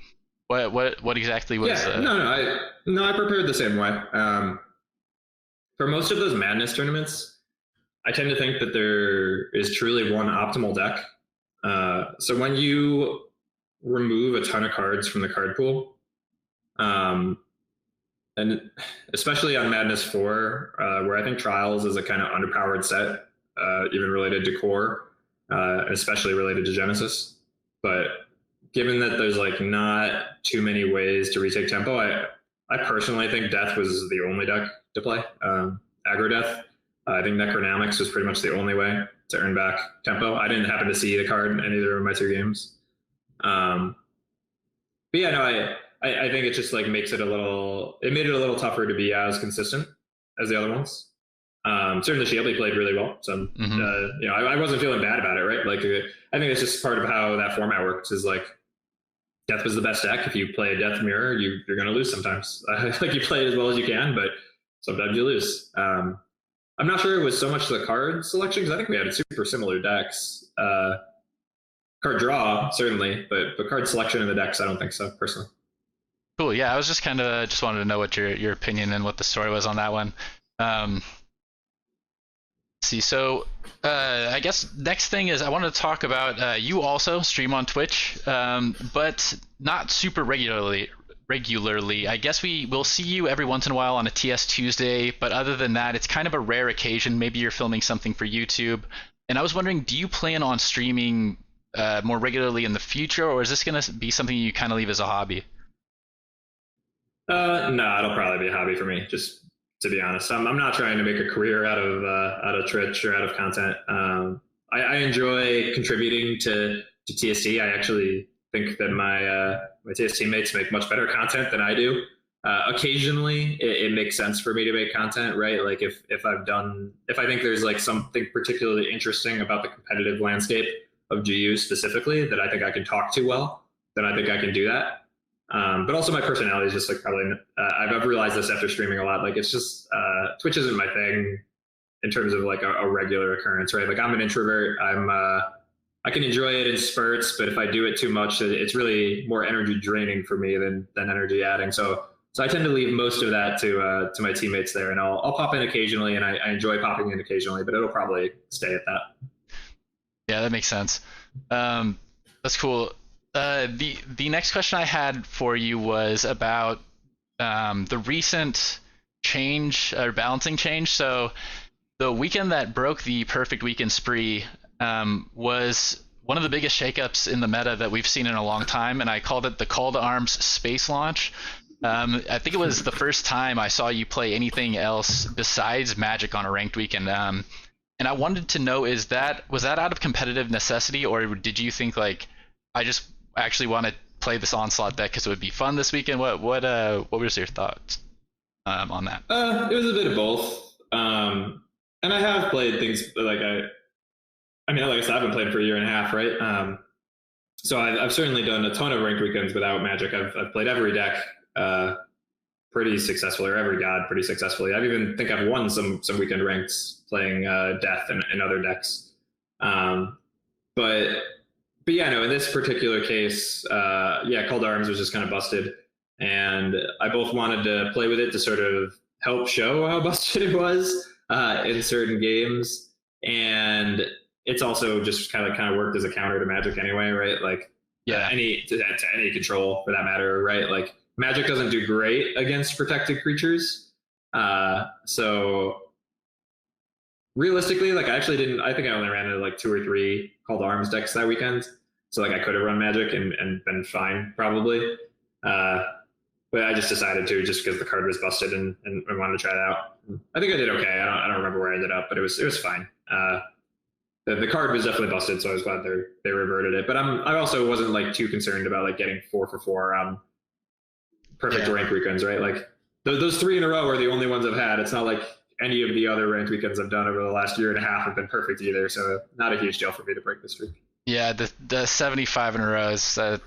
What exactly was... Yeah, no, I prepared the same way. For most of those Madness tournaments, I tend to think that there is truly one optimal deck. So when you remove a ton of cards from the card pool, and especially on Madness 4, where I think Trials is a kind of underpowered set, even related to Core, especially related to Genesis. But given that there's like not too many ways to retake tempo, I personally think Death was the only deck to play. Aggro Death. I think Necronomics was pretty much the only way to earn back tempo. I didn't happen to see the card in either of my 2 games. But yeah, no, I think it just like made it a little tougher to be as consistent as the other ones. Certainly Shelby played really well. So, I wasn't feeling bad about it, right? Like, I think it's just part of how that format works is like, Death was the best deck. If you play a Death Mirror, you're going to lose sometimes. Like, you play it as well as you can, but sometimes you lose. I'm not sure it was so much the card selection, because I think we had super similar decks. Card draw, certainly, but card selection in the decks, I don't think so, personally. Cool. Yeah, I was just just wanted to know what your opinion and what the story was on that one. See, so I guess next thing is I wanted to talk about you also stream on Twitch, but not super regularly. I guess we'll see you every once in a while on a TS Tuesday, but other than that, it's kind of a rare occasion. Maybe you're filming something for YouTube, and I was wondering, do you plan on streaming more regularly in the future, or is this going to be something you kind of leave as a hobby? No, it'll probably be a hobby for me, just to be honest. I'm not trying to make a career out of Twitch or out of content. I enjoy contributing to TST. I actually think that my TS teammates make much better content than I do. Occasionally, it makes sense for me to make content, right? Like if I think there's like something particularly interesting about the competitive landscape of GU specifically that I think I can talk to well, then I think I can do that. But also my personality is just like probably, I've realized this after streaming a lot, like it's just, Twitch isn't my thing in terms of like a regular occurrence, right? Like I'm an introvert. I can enjoy it in spurts, but if I do it too much, it's really more energy draining for me than energy adding. So I tend to leave most of that to my teammates there, and I'll pop in occasionally, and I enjoy popping in occasionally, but it'll probably stay at that. Yeah, that makes sense. That's cool. The next question I had for you was about the recent change or balancing change. So the weekend that broke the perfect weekend spree was one of the biggest shakeups in the meta that we've seen in a long time, and I called it the Call to Arms space launch. I think it was the first time I saw you play anything else besides Magic on a ranked weekend. And I wanted to know, was that out of competitive necessity, or did you think like, I just actually want to play this Onslaught deck because it would be fun this weekend? What was your thoughts on that? It was a bit of both. And I have played things like I mean, like I said, I've been playing for a year and a half, right? So I've certainly done a ton of ranked weekends without Magic. I've played every deck pretty successfully, or every god pretty successfully. I even think I've won some weekend ranks playing Death and other decks. But yeah, no, in this particular case, Call to Arms was just kind of busted. And I both wanted to play with it to sort of help show how busted it was in certain games. And it's also just kind of worked as a counter to Magic anyway, right? Like, yeah, to any control for that matter, right? Like, Magic doesn't do great against protected creatures. So realistically, like I think I only ran into like 2 or 3 Call to Arms decks that weekend. So like I could have run Magic and been fine probably. But I just decided to, just because the card was busted and wanted to try it out. I think I did okay. I don't remember where I ended up, but it was fine. The card was definitely busted, so I was glad they reverted it. But I also wasn't like too concerned about like getting 4 for 4 on perfect rank weekends, right? Like those 3 in a row are the only ones I've had. It's not like any of the other ranked weekends I've done over the last year and a half have been perfect either. So not a huge deal for me to break the streak. Yeah, the 75 in a row is at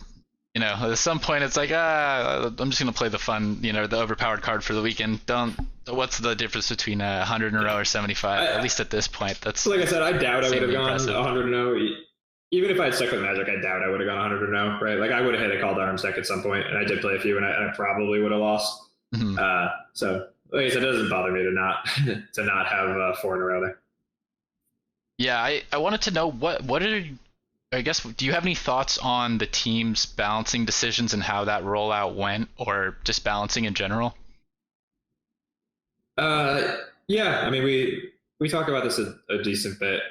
some point it's like, I'm just going to play the fun, the overpowered card for the weekend. What's the difference between 100 in a row or 75? At least at this point, that's like I said, I doubt I would have gone 100 in a row. Even if I had stuck with Magic, I doubt I would have gone 100 in a row, right? Like I would have hit a Call to Arms deck at some point, and I did play a few, and I probably would have lost. Mm-hmm. So like I said, it doesn't bother me to not have 4 in a row there. Yeah, I wanted to know do you have any thoughts on the team's balancing decisions and how that rollout went, or just balancing in general? Yeah, I mean, we talk about this a decent bit,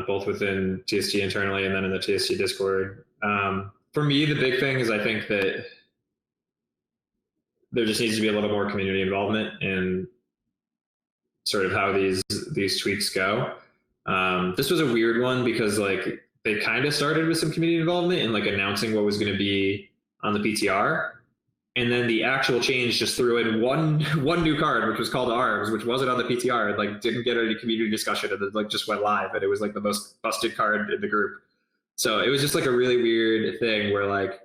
both within TST internally and then in the TST Discord. For me, the big thing is I think that there just needs to be a little more community involvement in sort of how these tweaks go. This was a weird one because like they kind of started with some community involvement and like announcing what was going to be on the PTR. And then the actual change just threw in one new card, which was Call to Arms, which wasn't on the PTR. It like didn't get any community discussion, and it like just went live, and it was like the most busted card in the group. So it was just like a really weird thing where like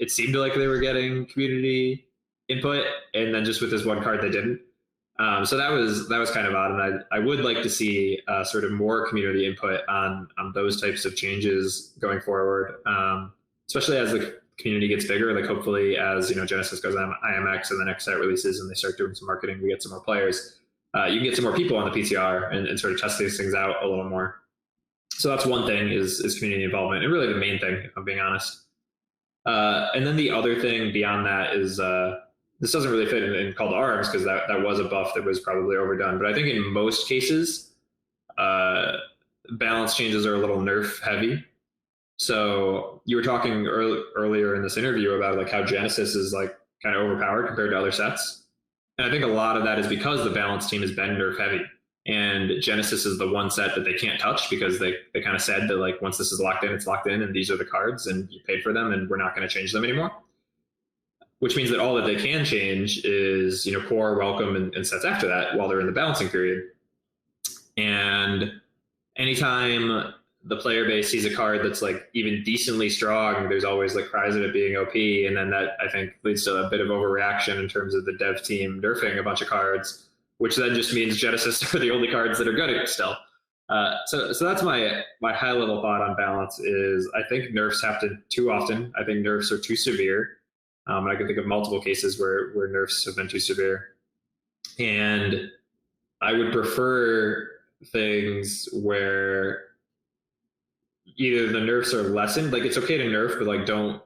it seemed like they were getting community input, and then just with this one card they didn't. So that was kind of odd, and I would like to see sort of more community input on those types of changes going forward, especially as the community gets bigger. Like hopefully, as Genesis goes on IMX and the next set releases, and they start doing some marketing, we get some more players. You can get some more people on the PTR and sort of test these things out a little more. So that's one thing is community involvement, and really the main thing, if I'm being honest. And then the other thing beyond that is. This doesn't really fit in Call to Arms because that was a buff that was probably overdone. But I think in most cases, balance changes are a little nerf heavy. So you were talking earlier in this interview about like how Genesis is like kind of overpowered compared to other sets. And I think a lot of that is because the balance team has been nerf heavy. And Genesis is the one set that they can't touch because they kind of said that like once this is locked in, it's locked in, and these are the cards and you paid for them and we're not going to change them anymore. Which means that all that they can change is, core, welcome, and sets after that while they're in the balancing period. And anytime the player base sees a card that's like even decently strong, there's always like cries of it being OP. And then that I think leads to a bit of overreaction in terms of the dev team nerfing a bunch of cards, which then just means Genesis are the only cards that are good at it still. So that's my high level thought on balance is I think nerfs happen too often. I think nerfs are too severe. I can think of multiple cases where nerfs have been too severe. And I would prefer things where either the nerfs are lessened, like it's okay to nerf, but like don't,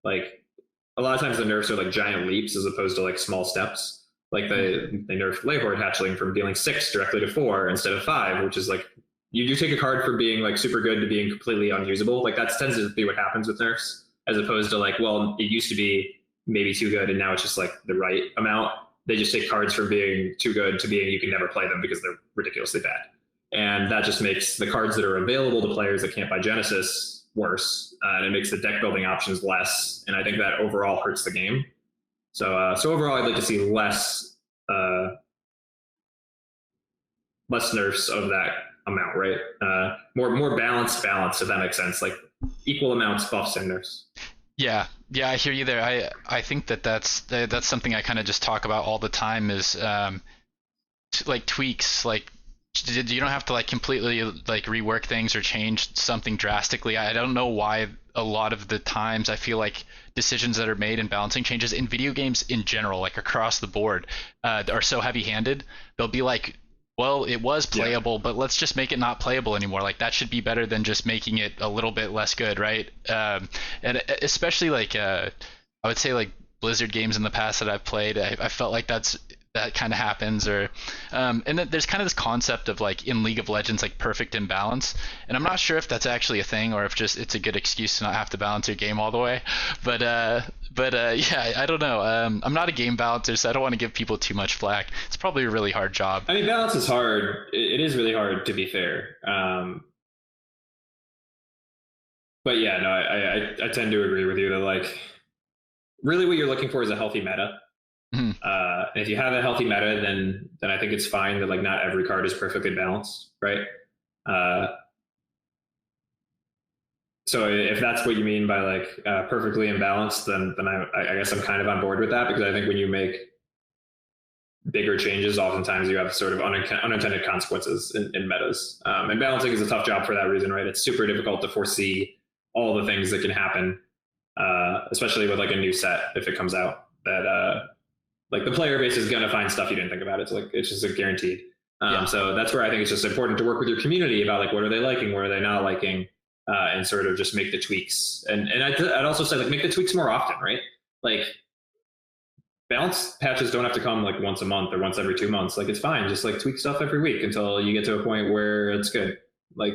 like a lot of times the nerfs are like giant leaps as opposed to like small steps. Like they nerfed Leyhorde Hatchling from dealing 6 directly to 4 instead of 5, which is like, you do take a card from being like super good to being completely unusable. Like that tends to be what happens with nerfs, as opposed to like, well, it used to be maybe too good and now it's just like the right amount. They just take cards from being too good to being you can never play them because they're ridiculously bad. And that just makes the cards that are available to players that can't buy Genesis worse. And it makes the deck building options less. And I think that overall hurts the game. So overall, I'd like to see less nerfs of that amount, right? More balanced balance, if that makes sense. Like equal amounts buffs and nerfs. Yeah, I hear you there. I think that's something I kind of just talk about all the time is like tweaks. Like you don't have to like completely like rework things or change something drastically. I don't know why a lot of the times I feel like decisions that are made in balancing changes in video games in general, like across the board, are so heavy-handed. They'll be like, well, it was playable, but let's just make it not playable anymore. Like that should be better than just making it a little bit less good, right? And especially like I would say like Blizzard games in the past that I've played, I felt like that kind of happens. Or and then there's kind of this concept of like in League of Legends like perfect imbalance, and I'm not sure if that's actually a thing or if just it's a good excuse to not have to balance your game all the way. But yeah, I don't know. I'm not a game balancer, so I don't want to give people too much flack. It's probably a really hard job. I mean, balance is hard. It is really hard, to be fair. But yeah, no, I tend to agree with you that like really what you're looking for is a healthy meta. Mm-hmm. And if you have a healthy meta, then I think it's fine that like not every card is perfectly balanced, right? So if that's what you mean by like perfectly imbalanced, then I guess I'm kind of on board with that, because I think when you make bigger changes, oftentimes you have sort of unintended consequences in metas. And balancing is a tough job for that reason, right? It's super difficult to foresee all the things that can happen, especially with like a new set if it comes out that like the player base is going to find stuff you didn't think about. It's like it's just a guaranteed. So that's where I think it's just important to work with your community about like what are they liking, what are they not liking. And sort of just make the tweaks. And I'd also say like make the tweaks more often, right? Like balance patches don't have to come like once a month or once every 2 months. Like it's fine. Just like tweak stuff every week until you get to a point where it's good. Like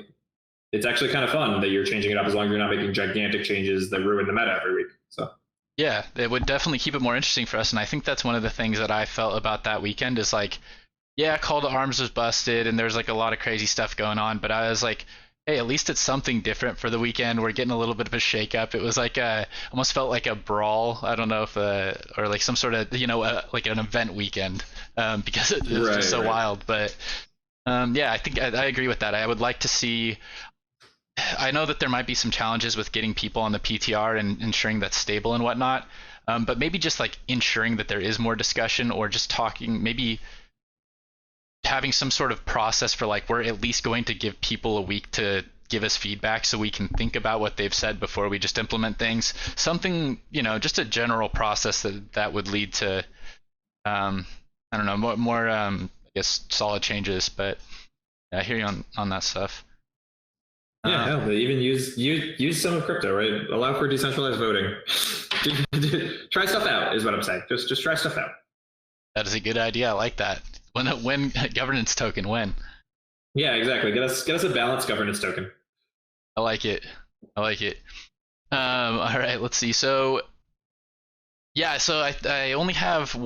it's actually kind of fun that you're changing it up as long as you're not making gigantic changes that ruin the meta every week. So yeah, it would definitely keep it more interesting for us. And I think that's one of the things that I felt about that weekend is like, yeah, Call to Arms was busted and there's like a lot of crazy stuff going on, but I was like, hey, at least it's something different for the weekend. We're getting a little bit of a shakeup. It was like almost felt like a brawl. I don't know if or like some sort of like an event weekend because it was just so wild. But yeah, I think I agree with that. I would like to see I know that there might be some challenges with getting people on the PTR and ensuring that's stable and whatnot, but maybe just like ensuring that there is more discussion, or just talking, maybe having some sort of process for like, we're at least going to give people a week to give us feedback so we can think about what they've said before we just implement things. Something, just a general process that would lead to, I don't know, more I guess solid changes. But I hear you on that stuff. Yeah, hell, they even use some of crypto, right? Allow for decentralized voting. Try stuff out is what I'm saying. Just try stuff out. That is a good idea. I like that. When governance token, when? Yeah, exactly. Get us a balanced governance token. I like it. All right, let's see. So yeah, so I only have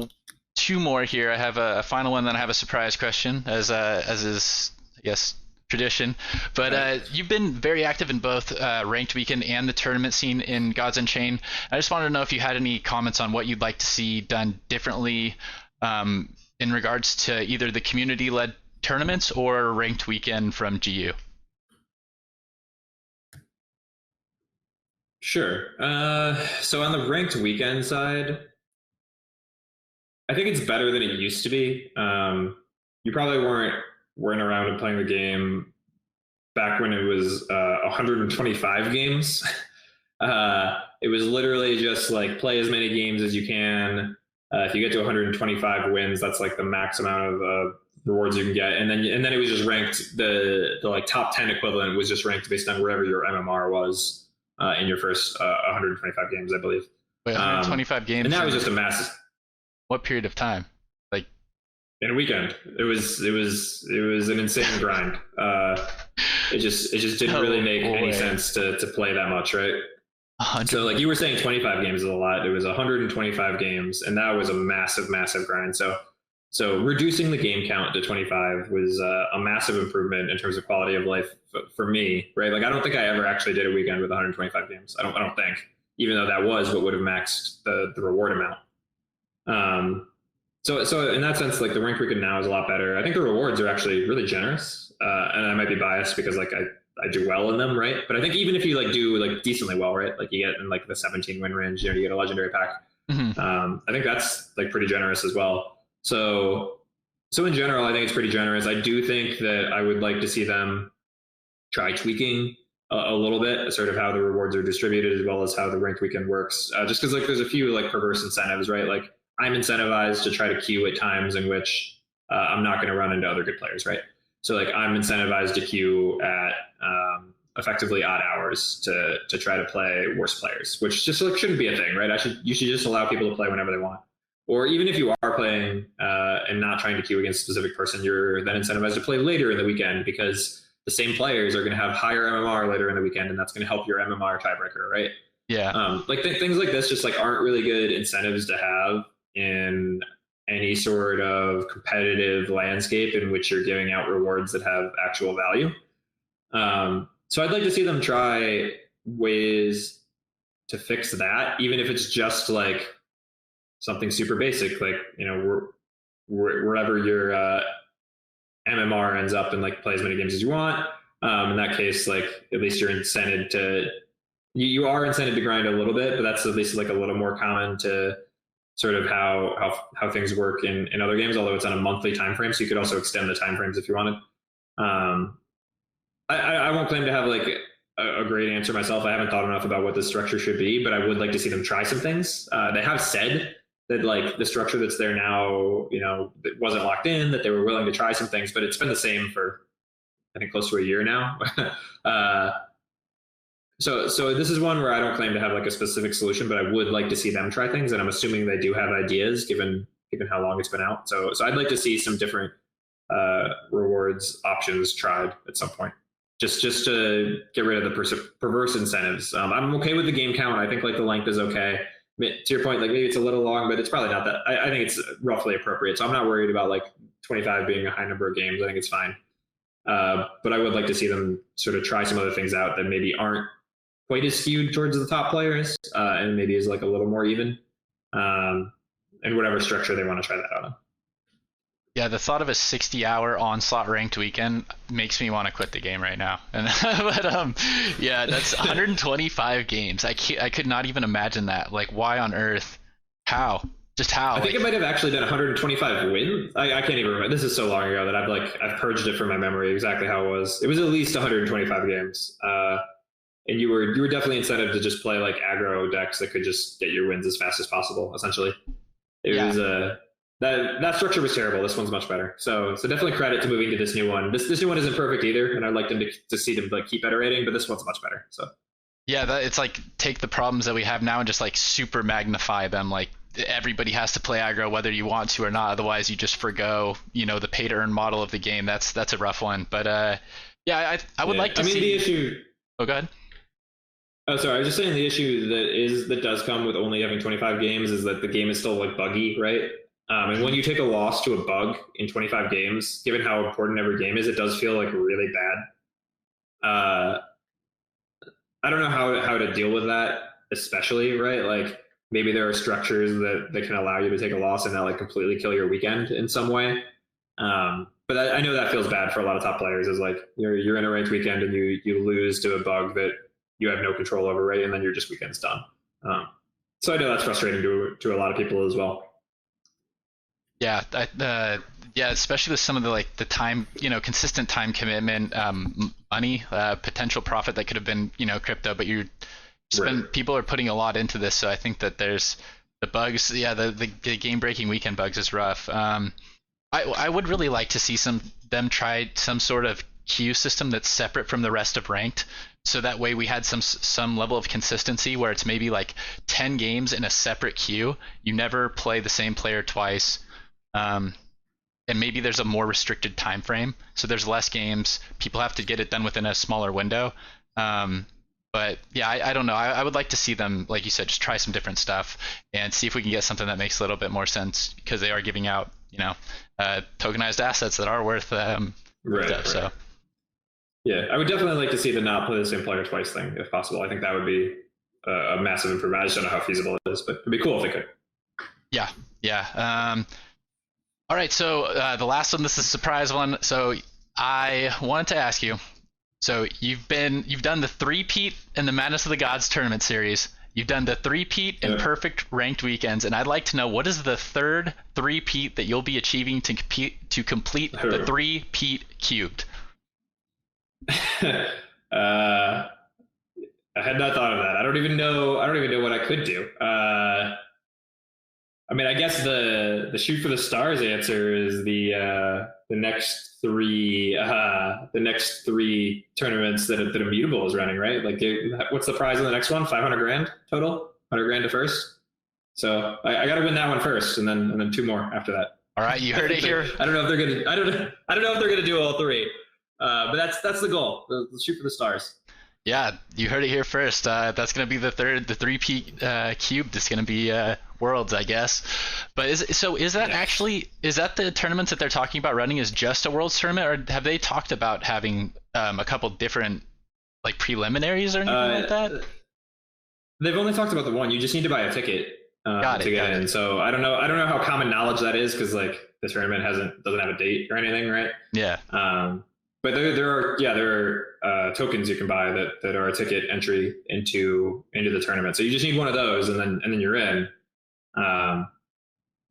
two more here. I have a final one, then I have a surprise question, as is, I guess, tradition. But you've been very active in both Ranked Weekend and the tournament scene in Gods Unchained. I just wanted to know if you had any comments on what you'd like to see done differently in regards to either the community-led tournaments or Ranked Weekend from GU. Sure. So on the Ranked Weekend side, I think it's better than it used to be. You probably weren't around and playing the game back when it was 125 games. It was literally just like play as many games as you can. If you get to 125 wins, that's like the max amount of rewards you can get. And then it was just ranked, the like top 10 equivalent was just ranked based on wherever your MMR was in your first 125 games, I believe. Wait, 125 games? And that was just a massive. What period of time? Like in a weekend. It was an insane grind. It just didn't really make any sense to play that much, right? 100. So like you were saying 25 games is a lot. It was 125 games, and that was a massive grind. So reducing the game count to 25 was a massive improvement in terms of quality of life for me, right? Like I don't think I ever actually did a weekend with 125 games. I don't think, even though that was what would have maxed the reward amount. So in that sense, like the ranked weekend now is a lot better. I think the rewards are actually really generous, and I might be biased because like I do well in them, right? But I think even if you like do like decently well, right? Like you get in like the 17 win range, you get a legendary pack. Mm-hmm. I think that's like pretty generous as well. So in general, I think it's pretty generous. I do think that I would like to see them try tweaking a little bit, sort of how the rewards are distributed as well as how the ranked weekend works. Just because like there's a few like perverse incentives, right? Like I'm incentivized to try to queue at times in which I'm not going to run into other good players, right? So like I'm incentivized to queue at effectively odd hours to try to play worse players, which just like shouldn't be a thing, right? You should just allow people to play whenever they want. Or even if you are playing and not trying to queue against a specific person, you're then incentivized to play later in the weekend because the same players are going to have higher MMR later in the weekend, and that's going to help your MMR tiebreaker, right? Yeah. Like things like this just like aren't really good incentives to have in any sort of competitive landscape in which you're giving out rewards that have actual value. So I'd like to see them try ways to fix that, even if it's just like something super basic, like, wherever your MMR ends up and like play as many games as you want. In that case, like at least you're incented you are incented to grind a little bit, but that's at least like a little more common to sort of how things work in other games, although it's on a monthly time frame. So you could also extend the time frames if you wanted. I won't claim to have like a great answer myself. I haven't thought enough about what the structure should be, but I would like to see them try some things. They have said that like the structure that's there now, it wasn't locked in, that they were willing to try some things, but it's been the same for I think close to a year now. So this is one where I don't claim to have like a specific solution, but I would like to see them try things, and I'm assuming they do have ideas given how long it's been out. So I'd like to see some different rewards options tried at some point, just to get rid of the perverse incentives. I'm okay with the game count. I think like the length is okay. To your point, like maybe it's a little long, but it's probably not that. I think it's roughly appropriate. So I'm not worried about like 25 being a high number of games. I think it's fine. But I would like to see them sort of try some other things out that maybe aren't quite as skewed towards the top players, and maybe is like a little more even, and whatever structure they want to try that out on. Yeah, the thought of a 60-hour onslaught ranked weekend makes me want to quit the game right now. And but yeah, that's 125 games. I could not even imagine that. Like, why on earth? How? Just how? I think it might have actually been 125 wins. I can't even remember. This is so long ago that I've purged it from my memory exactly how it was. It was at least 125 games. And you were definitely incentive to just play like aggro decks that could just get your wins as fast as possible. Essentially, it was that structure was terrible. This one's much better. So definitely credit to moving to this new one. This new one isn't perfect either, and I'd like them to see them like keep iterating. But this one's much better. So yeah, it's like take the problems that we have now and just like super magnify them. Like everybody has to play aggro whether you want to or not. Otherwise, you just forgo the pay to earn model of the game. That's a rough one. But yeah, I would like to see. The issue. Oh, go ahead. Oh, sorry. I was just saying the issue that does come with only having 25 games is that the game is still like buggy, right? And when you take a loss to a bug in 25 games, given how important every game is, it does feel like really bad. I don't know how to deal with that, especially, right? Like maybe there are structures that can allow you to take a loss and not like completely kill your weekend in some way. But I know that feels bad for a lot of top players. Is like you're in a ranked weekend and you lose to a bug that you have no control over, right? And then your just weekend's done. So I know that's frustrating to a lot of people as well. Yeah, yeah, especially with some of the time, consistent time commitment, money, potential profit that could have been, crypto, but people are putting a lot into this. So I think that there's the bugs. Yeah, the game breaking weekend bugs is rough. I would really like to see them try some sort of queue system that's separate from the rest of ranked. So that way we had some level of consistency where it's maybe like 10 games in a separate queue. You never play the same player twice. And maybe there's a more restricted time frame, so there's less games. People have to get it done within a smaller window. But yeah, I don't know. I would like to see them, like you said, just try some different stuff and see if we can get something that makes a little bit more sense, because they are giving out, tokenized assets that are worth stuff. So yeah, I would definitely like to see them not play the same player twice thing if possible. I think that would be a massive improvement. I just don't know how feasible it is, but it'd be cool if they could. Yeah. All right, so the last one, this is a surprise one. So I wanted to ask you, so you've done the three-peat in the Madness of the Gods tournament series. You've done the three-peat in perfect ranked weekends, and I'd like to know, what is the third three-peat that you'll be achieving to complete the three-peat cubed? I had not thought of that. I don't even know what I could do. I mean, I guess the shoot for the stars answer is the next three tournaments that Immutable is running, right? Like, what's the prize in the next one? 500 grand total, 100 grand to first. So I got to win that one first, and then two more after that. All right, you heard it here. I don't know if they're gonna. I don't know if they're gonna do all three, but that's the goal. The shoot for the stars. Yeah, you heard it here first. That's going to be the three-peat cubed. It's going to be Worlds, I guess. But is that the tournaments that they're talking about running is just a Worlds tournament, or have they talked about having a couple different like preliminaries or anything like that? They've only talked about the one. You just need to buy a ticket to get in. So I don't know how common knowledge that is, because like the tournament doesn't have a date or anything, right? Yeah. But there are tokens you can buy that are a ticket entry into the tournament. So you just need one of those, and then you're in. I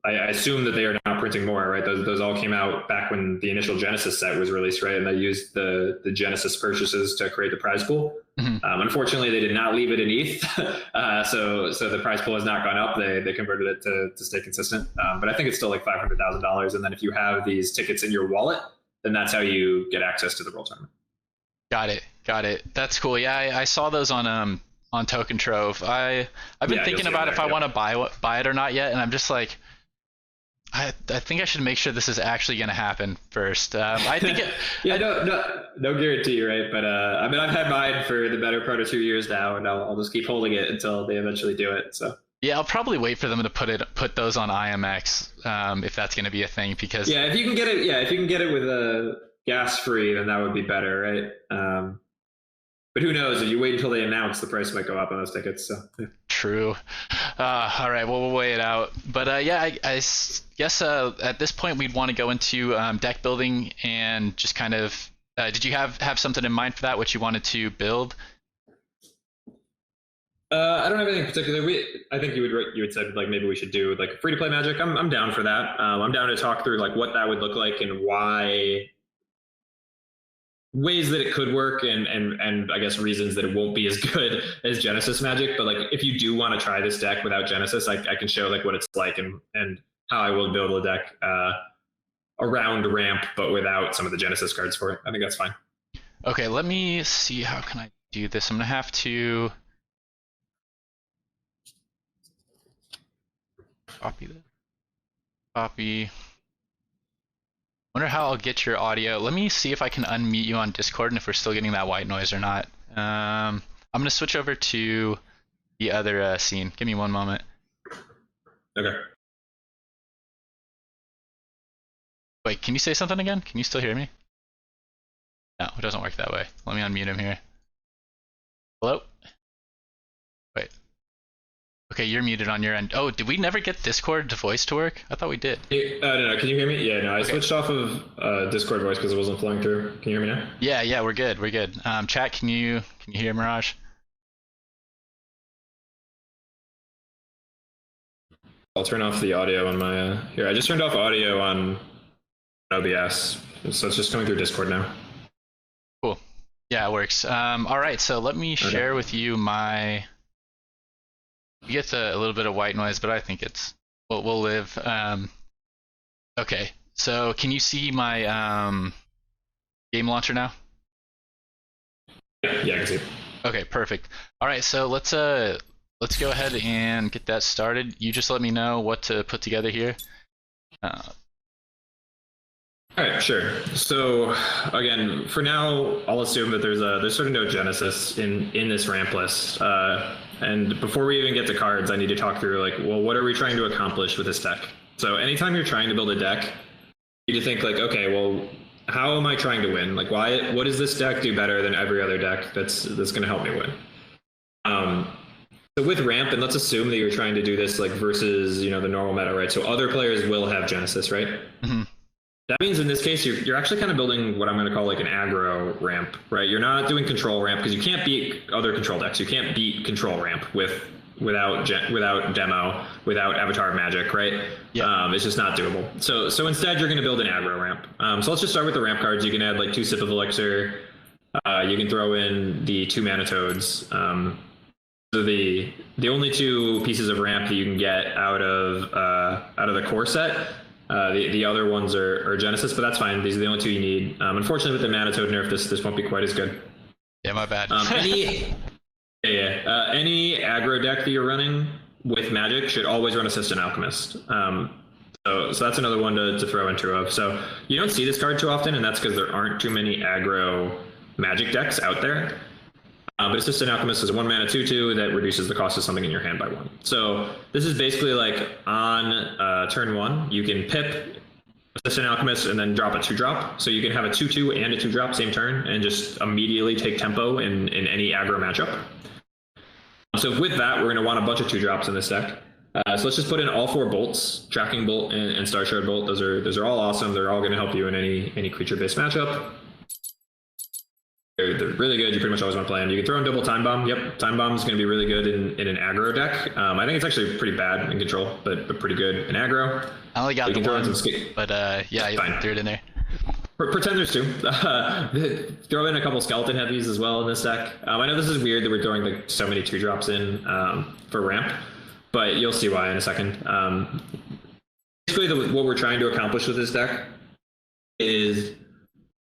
assume that they are now printing more, right? Those all came out back when the initial Genesis set was released, right? And they used the Genesis purchases to create the prize pool. Mm-hmm. Unfortunately, they did not leave it in ETH, so the prize pool has not gone up. They converted it to stay consistent, but I think it's still like $500,000. And then if you have these tickets in your wallet, then that's how you get access to the World Tournament. Got it. That's cool. Yeah, I saw those on Token Trove. I've been thinking about if I want to buy it or not yet, and I'm just like, I think I should make sure this is actually going to happen first. I think no guarantee, right? But I mean, I've had mine for the better part of 2 years now, and I'll just keep holding it until they eventually do it. So yeah, I'll probably wait for them to put those on IMX if that's going to be a thing, because if you can get it with a gas free, then that would be better, right? But who knows? If you wait until they announce, the price might go up on those tickets. So yeah. true. All right, well, we'll weigh it out. But yeah, guess at this point we'd want to go into deck building and just kind of. Did you have something in mind for that? What you wanted to build? I don't have anything particular. I think you had said like maybe we should do like free to play Magic. I'm down for that. I'm down to talk through like what that would look like and why, ways that it could work, and I guess reasons that it won't be as good as Genesis Magic. But like if you do want to try this deck without Genesis, I can show like what it's like and how I will build a deck around ramp, but without some of the Genesis cards for it. I think that's fine. Okay, let me see. How can I do this? I'm gonna have to. Copy this. Copy. Wonder how I'll get your audio. Let me see if I can unmute you on Discord and if we're still getting that white noise or not. I'm gonna switch over to the other scene. Give me one moment. Okay. Wait, can you say something again? Can you still hear me? No, it doesn't work that way. Let me unmute him here. Hello? Wait. Okay, you're muted on your end. Oh, did we never get Discord to voice to work? I thought we did. No, can you hear me? Yeah, no, I switched off of Discord voice because it wasn't flowing through. Can you hear me now? Yeah, we're good. Chat, can you hear Mirage? I'll turn off the audio on my here. I just turned off audio on OBS, so it's just coming through Discord now. Cool. Yeah, it works. All right, so let me share with you my. You get a little bit of white noise, but I think we'll live. Okay, so can you see my game launcher now? Yeah, I can see. Okay, perfect. All right, so let's go ahead and get that started. You just let me know what to put together here. All right, sure. So again, for now, I'll assume that there's sort of no Genesis in this ramp list. And before we even get to cards, I need to talk through like, well, what are we trying to accomplish with this deck? So anytime you're trying to build a deck, you need to think like, okay, well, how am I trying to win? Like, what does this deck do better than every other deck that's going to help me win? So with ramp, and let's assume that you're trying to do this like versus the normal meta, right? So other players will have Genesis, right? Mm-hmm. That means in this case, you're actually kind of building what I'm going to call like an aggro ramp, right? You're not doing control ramp because you can't beat other control decks. You can't beat control ramp without demo, without Avatar Magic, right? Yeah. It's just not doable. So instead, you're going to build an aggro ramp. So let's just start with the ramp cards. You can add like 2 Sip of Elixir. You can throw in the 2 Mana Toads. So the only 2 pieces of ramp that you can get out of the core set. The other ones are Genesis, but that's fine. These are the only 2 you need. Unfortunately, with the Mana Toad nerf, this won't be quite as good. Yeah, my bad. Any aggro deck that you're running with Magic should always run Assistant Alchemist. So that's another one to throw into of. So you don't see this card too often, and that's because there aren't too many aggro Magic decks out there. But Assistant Alchemist is a 1 mana 2/2 that reduces the cost of something in your hand by 1. So this is basically like on turn 1, you can pip Assistant Alchemist and then drop a 2-drop. So you can have a 2/2 and a 2-drop same turn and just immediately take tempo in any aggro matchup. So with that, we're going to want a bunch of 2-drops in this deck. So let's just put in all 4 bolts, Tracking Bolt and Star Shard Bolt. Those are all awesome. They're all going to help you in any creature-based matchup. They're really good. You pretty much always want to play them. You can throw in double Time Bomb. Yep, Time Bomb is going to be really good in an aggro deck. I think it's actually pretty bad in control, but pretty good in aggro. I only got the one, but yeah, I threw it in there. Pretend there's 2. Throw in a couple Skeleton Heavies as well in this deck. I know this is weird that we're throwing like so many 2-drops in for ramp, but you'll see why in a second. Basically, what we're trying to accomplish with this deck is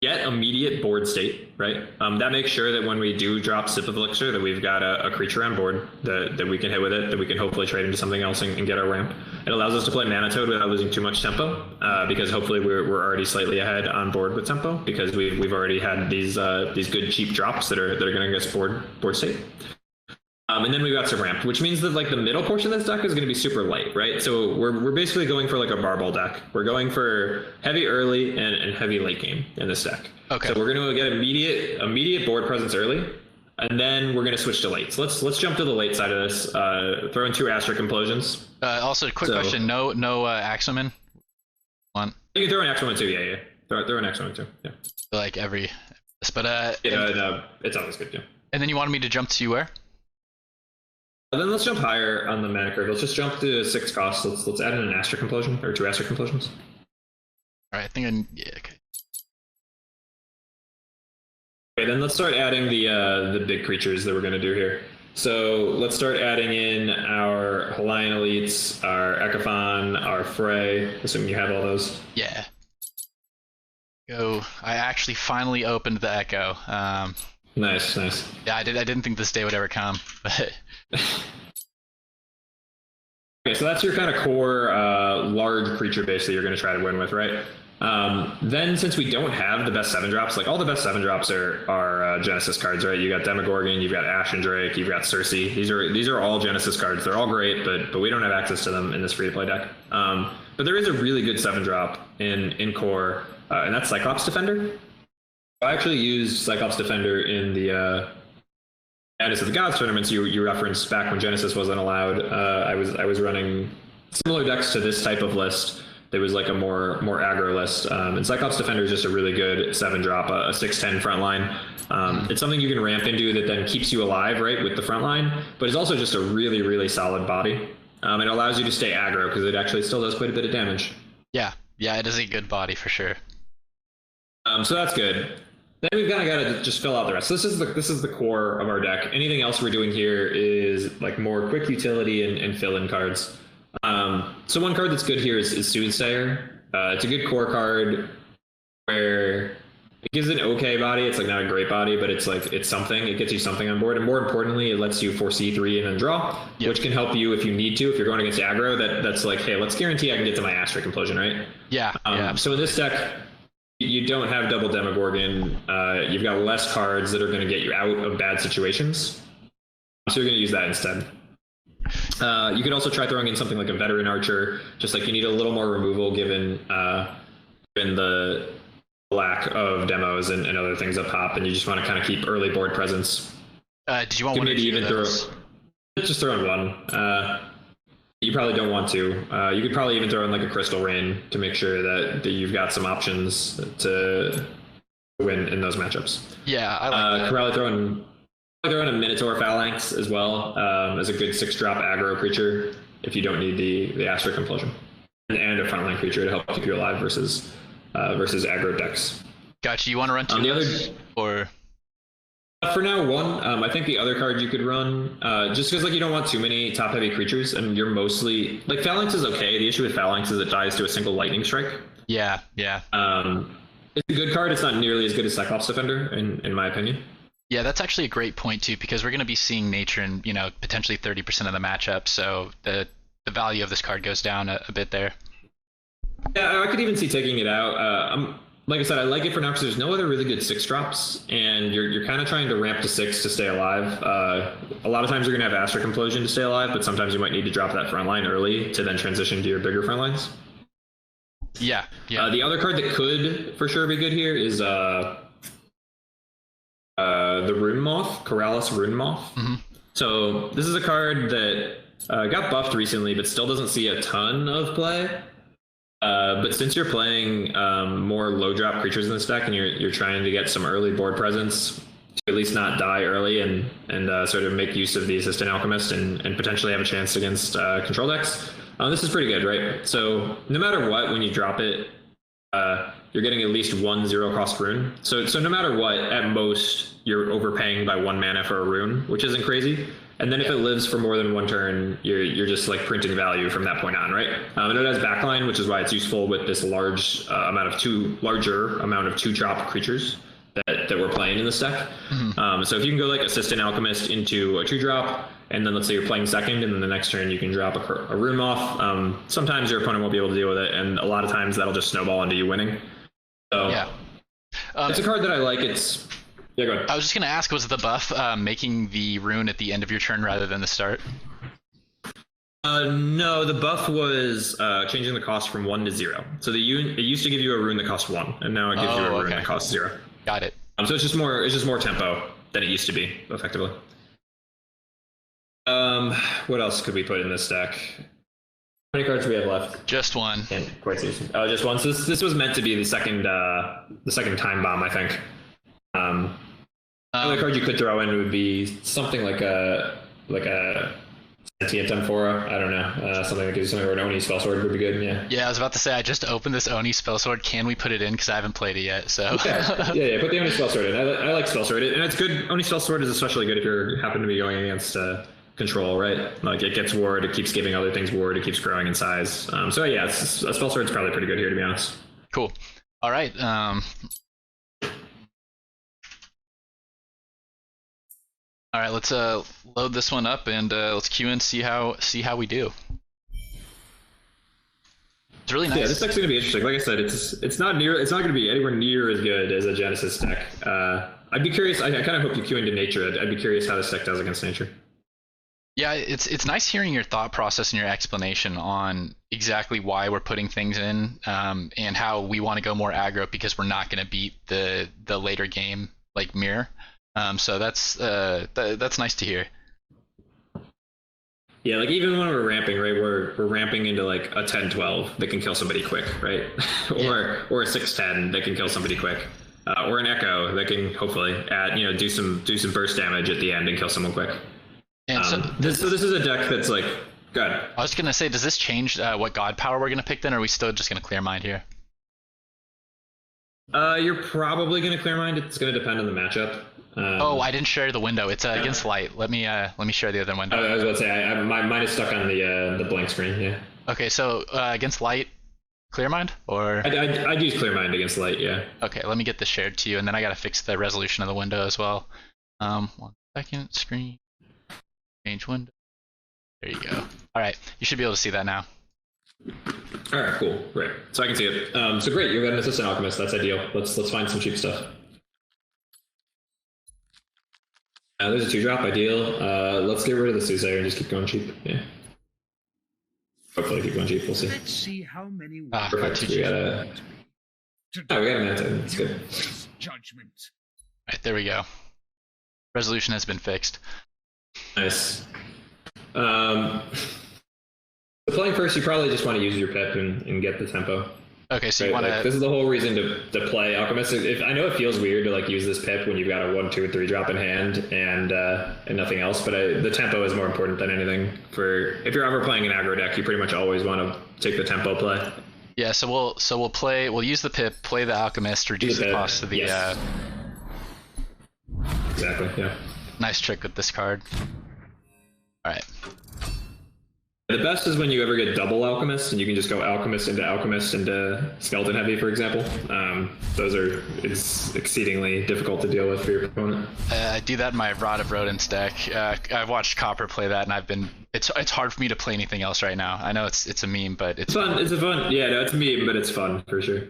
get immediate board state, right? That makes sure that when we do drop Sip of Elixir, that we've got a creature on board that we can hit with it, that we can hopefully trade into something else and get our ramp. It allows us to play Mana Toad without losing too much tempo, because hopefully we're already slightly ahead on board with tempo, because we've already had these good cheap drops that are going to get us board state. And then we've got some ramp, which means that like the middle portion of this deck is going to be super light, right? So we're basically going for like a barbell deck. We're going for heavy early and heavy late game in this deck. Okay. So we're going to get immediate board presence early. and then we're going to switch to late. So let's jump to the late side of this. Throw in 2 Asterisk Implosions. Also, quick question: no Axeman. One. You can throw an Axeman too. Yeah. Throw an Axeman too. Yeah. Like every, but no, it's always good. Yeah. And then you wanted me to jump to where? Then let's jump higher on the mana curve. Let's just jump to 6 costs. Let's add in an Asterisk Implosion or 2 Asterisk Implosions. All right, I think yeah. Okay. Okay, then let's start adding the big creatures that we're going to do here. So let's start adding in our Hawaiian Elites, our Ekaphon, our Frey, assuming you have all those. Yeah. Go. I actually finally opened the Echo. Nice. Yeah, I didn't think this day would ever come, but. Okay, so that's your kind of core large creature base that you're going to try to win with, right? Then since we don't have the best 7-drops, like all the best 7-drops are Genesis cards, right? You got Demogorgon, you've got Ashen Drake, you've got Cersei. These are all Genesis cards. They're all great, but we don't have access to them in this free-to-play deck. But there is a really good 7-drop in core, and that's Cyclops Defender. I actually used Cyclops Defender in the Madness of the Gods tournaments you referenced back when Genesis wasn't allowed. I was running similar decks to this type of list. There was like a more aggro list, and Cyclops Defender is just a really good 7-drop, a 6/10 front line. It's something you can ramp into that then keeps you alive, right, with the front line, but it's also just a really solid body. It allows you to stay aggro because it actually still does quite a bit of damage. Yeah, it is a good body for sure. So that's good. Then we've kind of got to just fill out the rest. So this is the core of our deck. Anything else we're doing here is like more quick utility and fill-in cards. So one card that's good here is Soothsayer. It's a good core card where it gives an okay body. It's like not a great body, but it's something. It gets you something on board, and more importantly, it lets you foresee 3 and then draw, which can help you if you need to. If you're going against aggro, that's like, hey, let's guarantee I can get to my Asterisk Implosion, right? Yeah. So in this deck, you don't have double Demogorgon. You've got less cards that are going to get you out of bad situations. So you're going to use that instead. You could also try throwing in something like a Veteran Archer, just like you need a little more removal given the lack of demos and other things up top, and you just want to kind of keep early board presence. Did you want one to even just throw in one. You probably don't want to. You could probably even throw in like a Crystal Rain to make sure that you've got some options to win in those matchups. Yeah, I like that. Could probably throw in a Minotaur Phalanx as well, as a good 6-drop aggro creature if you don't need the Asterisk Implosion, and a frontline creature to help keep you alive versus aggro decks. Gotcha. You want to run 2 the other or? For now, 1. I think the other card you could run, just because like you don't want too many top-heavy creatures, and you're mostly like Phalanx is okay. The issue with Phalanx is it dies to a single Lightning Strike. Yeah. It's a good card. It's not nearly as good as Cyclops Defender, in my opinion. Yeah, that's actually a great point too, because we're going to be seeing nature in potentially 30% of the matchup, so the value of this card goes down a bit there. Yeah, I could even see taking it out. Like I said, I like it for now because there's no other really good 6-drops, and you're kind of trying to ramp to 6 to stay alive. A lot of times you're going to have Asterisk Implosion to stay alive, but sometimes you might need to drop that front line early to then transition to your bigger front lines. Yeah. The other card that could for sure be good here is the Rune Moth, Corrales Rune Moth. Mm-hmm. So this is a card that got buffed recently, but still doesn't see a ton of play. But since you're playing more low drop creatures in this deck, and you're trying to get some early board presence to at least not die early and sort of make use of the Assistant Alchemist and potentially have a chance against control decks, this is pretty good, right? So no matter what, when you drop it, you're getting at least 1 0-cost rune. So no matter what, at most you're overpaying by 1 mana for a rune, which isn't crazy. And then if it lives for more than 1 turn, you're just like printing value from that point on, right? And it has backline, which is why it's useful with this larger amount of 2-drop creatures that we're playing in this deck. Mm-hmm. So if you can go like Assistant Alchemist into a 2-drop, and then let's say you're playing second, and then the next turn you can drop a Rune Moth. Sometimes your opponent won't be able to deal with it, and a lot of times that'll just snowball into you winning. So yeah, it's a card that I like. Yeah, go ahead. I was just going to ask, was the buff making the rune at the end of your turn rather than the start? No, the buff was changing the cost from 1 to 0. So it used to give you a rune that cost 1, and now it gives you a rune that costs 0. Got it. So it's just more tempo. than it used to be, effectively. What else could we put in this deck? How many cards do we have left? Just one. Can't quite see. Oh, just one. So this was meant to be the second time bomb, I think. Another card you could throw in would be something like a sentient amphora. I don't know. Something that gives you something, or an Oni spellsword would be good. Yeah. Yeah, I was about to say I just opened this Oni spellsword. Can we put it in? Because I haven't played it yet. So. yeah. Put the Oni spellsword in. I like spellsword, and it's good. Oni spellsword is especially good if you happen to be going against control, right? Like it gets ward, it keeps giving other things ward, it keeps growing in size. So yeah, a spellsword's probably pretty good here, to be honest. Cool. All right. All right, let's load this one up and let's queue in, see how we do. It's really nice. Yeah, this deck's gonna be interesting. Like I said, it's not gonna be anywhere near as good as a Genesis deck. I'd be curious. I kind of hope you queue into Nature. I'd be curious how this deck does against Nature. Yeah, it's nice hearing your thought process and your explanation on exactly why we're putting things in, and how we want to go more aggro because we're not going to beat the later game like Mirror. So that's nice to hear. Yeah, like even when we're ramping, right, we're ramping into like a 10-12 that can kill somebody quick, right? or a 6-10 that can kill somebody quick, or an Echo that can hopefully do some burst damage at the end and kill someone quick. And so this is a deck that's like, good. I was gonna say, does this change what god power we're gonna pick then, or are we still just gonna clear mind here? You're probably gonna clear mind. It's gonna depend on the matchup. Oh, I didn't share the window. It's against light. Let me share the other window. I was about to say, mine is stuck on the blank screen. Yeah. Okay, so against light, clear mind, or I'd use clear mind against light. Yeah. Okay, let me get this shared to you, and then I gotta fix the resolution of the window as well. 1 second, screen. Change window. There you go. All right, you should be able to see that now. All right, cool, great. So I can see it. So great, you've got an assistant alchemist. That's ideal. Let's find some cheap stuff. There's a 2-drop, ideal. Let's get rid of the Soothsayer and just keep going cheap. Yeah. Hopefully keep going cheap. We'll see. Let's see how many. Perfect. We got a Manto. That's good. Judgment. All right, there we go. Resolution has been fixed. Nice. So playing first, you probably just want to use your pip and get the tempo. Okay, so right? you want to. This is the whole reason to play Alchemist. I know it feels weird to like use this pip when you've got a 1, 2, or 3 drop in hand and nothing else, but the tempo is more important than anything. If you're ever playing an aggro deck, you pretty much always want to take the tempo play. Yeah, so we'll use the pip, play the Alchemist, reduce the cost of the. Yes. Exactly. Yeah. Nice trick with this card. All right. The best is when you ever get double Alchemist, and you can just go Alchemist into Skeleton Heavy, for example. It's exceedingly difficult to deal with for your opponent. I do that in my Rod of Rodents deck. I've watched Copper play that, and it's hard for me to play anything else right now. I know it's a meme, but it's fun. It's a fun. Yeah, no, it's a meme, but it's fun for sure.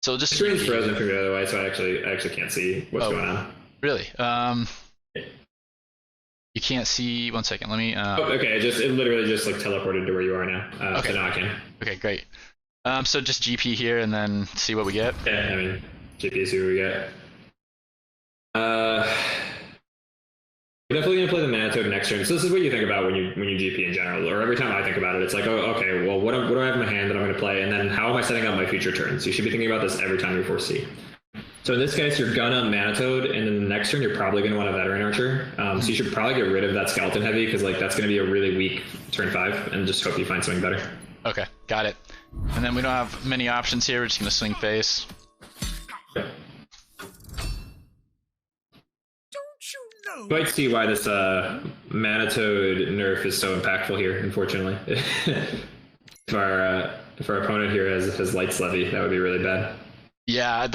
So just the screen's frozen from the other way, so I actually can't see what's going on. Really? You can't see. 1 second. Let me. Okay. It literally just like teleported to where you are now. Okay. So now I can. Okay, great. So just GP here and then see what we get. Yeah, I mean, GP, see what we get. We're definitely gonna play the Manitoad next turn. So this is what you think about when you GP in general, or every time I think about it, it's like, oh, okay, well, what do I have in my hand that I'm gonna play, and then how am I setting up my future turns? You should be thinking about this every time you foresee. So in this case, you're gonna Manitoad, and then the next turn you're probably gonna want a Veteran Archer. So you should probably get rid of that Skeleton Heavy because like that's gonna be a really weak turn 5, and just hope you find something better. Okay, got it. And then we don't have many options here. We're just gonna swing face. Okay. Don't you know? Quite see why this Manitoad nerf is so impactful here. Unfortunately, if our opponent here has Lights Levy, that would be really bad. Yeah,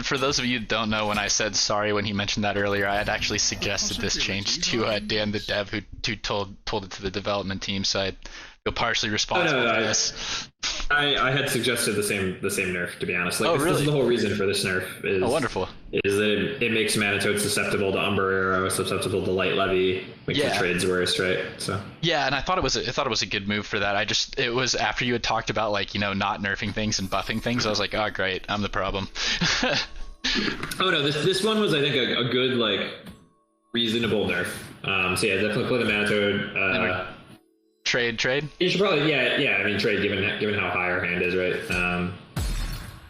for those of you who don't know, when I said sorry when he mentioned that earlier, I had actually suggested this change to Dan the dev who told it to the development team, so I feel partially responsible for this. I had suggested the same nerf, to be honest. Like, really? This is the whole reason for this nerf. Is, wonderful. Is that it makes Manitoad susceptible to Umber Arrow, susceptible to Light Levy, makes the trades worse, right? So. Yeah, and I thought it was a good move for that. It was after you had talked about like not nerfing things and buffing things. I was like, oh great, I'm the problem. Oh no, this one was I think a good like reasonable nerf. So yeah, definitely play the Manitoad. Trade. You should probably, yeah. I mean, trade given how high our hand is, right?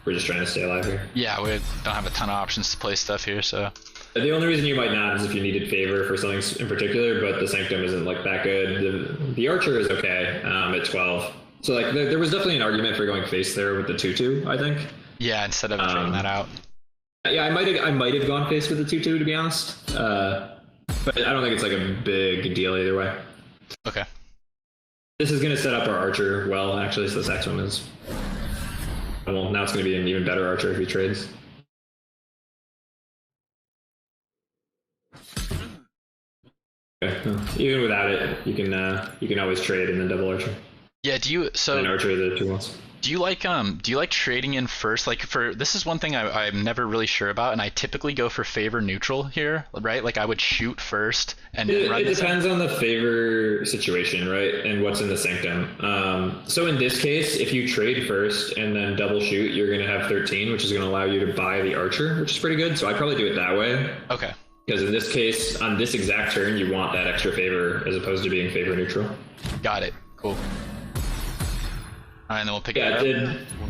We're just trying to stay alive here. Yeah, we don't have a ton of options to play stuff here, so. The only reason you might not is if you needed favor for something in particular, but the Sanctum isn't like that good. The Archer is okay at 12. So like there was definitely an argument for going face there with the 2/2, I think. Yeah, instead of trading that out. Yeah, I might have gone face with the 2/2 to be honest. But I don't think it's like a big deal either way. Okay. This is going to set up our Archer well, actually, so this next one is... Well, now it's going to be an even better Archer if he trades. Okay. Well, even without it, you can always trade and then double Archer. Yeah, And Archer the 2 ones. Do you like trading in first? Like this is one thing I'm never really sure about, and I typically go for favor neutral here, right? Like I would shoot first and then run. It depends on the favor situation, right? And what's in the Sanctum. So in this case, if you trade first and then double shoot, you're going to have 13, which is going to allow you to buy the Archer, which is pretty good. So I'd probably do it that way. Okay. Because in this case, on this exact turn, you want that extra favor as opposed to being favor neutral. Got it. Cool. All right, and then we'll pick it up.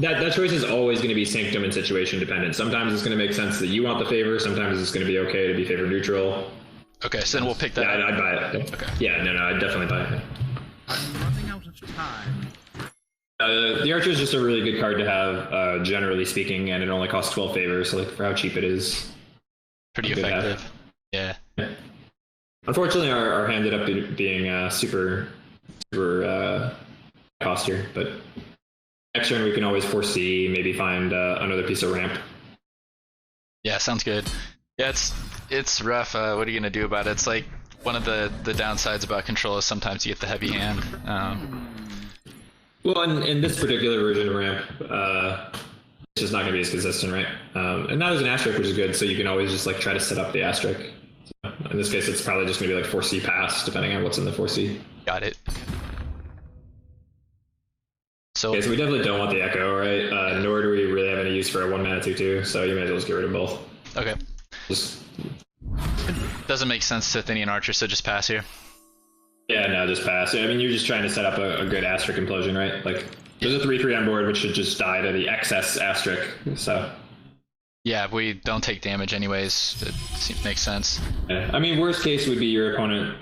That choice is always going to be Sanctum and situation dependent. Sometimes it's going to make sense that you want the favor. Sometimes it's going to be okay to be favor neutral. Okay, so then we'll pick that up. Yeah, I'd buy it. Okay. Yeah, no, I'd definitely buy it. I'm running out of time. The Archer is just a really good card to have, generally speaking, and it only costs 12 favors, so like for how cheap it is. Pretty effective. Yeah. Unfortunately, our hand ended up being super cost here, but next turn we can always foresee, maybe find another piece of ramp. Yeah, sounds good. Yeah, it's rough. What are you gonna do about it? It's like one of the downsides about control is sometimes you get the heavy hand. Well, in this particular version of ramp, it's just not gonna be as consistent, right? And now there's an asterisk, which is good, so you can always just like try to set up the asterisk. So in this case, it's probably just gonna be like 4C pass, depending on what's in the 4C. Got it. So we definitely don't want the Echo, right? Nor do we really have any use for a 1-mana 2/2, so you may as well just get rid of both. Okay. Doesn't make sense to Athenian Archer, so just pass here. Yeah, no, just pass. I mean, you're just trying to set up a good asterisk implosion, right? Like, there's a 3/3 on board, which should just die to the excess asterisk, so... Yeah, if we don't take damage anyways, it makes sense. Yeah. I mean, worst case would be your opponent...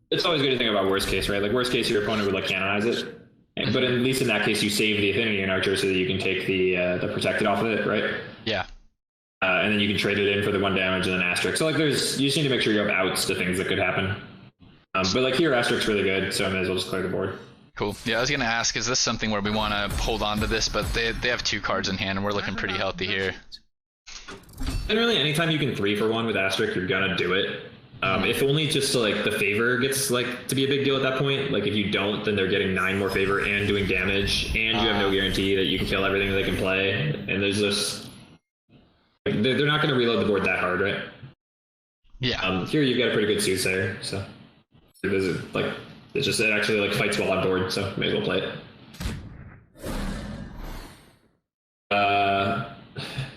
It's always good to think about worst case, right? Like, worst case, your opponent would, like, canonize it. But at least in that case, you save the Athenian Archer so that you can take the protected off of it, right? Yeah. And then you can trade it in for the 1 damage and then asterisk. So like, you just need to make sure you have outs to things that could happen. But like here, asterisk's really good, so I may as well just clear the board. Cool. Yeah, I was gonna ask, is this something where we want to hold on to this? But they have 2 cards in hand, and we're looking pretty healthy here. And really, anytime you can 3-for-1 with asterisk, you're gonna do it. If only just so like the favor gets like to be a big deal at that point. Like if you don't, then they're getting 9 more favor and doing damage, and you have no guarantee that you can kill everything that they can play. And there's just like, they're not going to reload the board that hard, right? Yeah. Here you've got a pretty good soothsayer, so it actually like fights well on board, so may as well play it.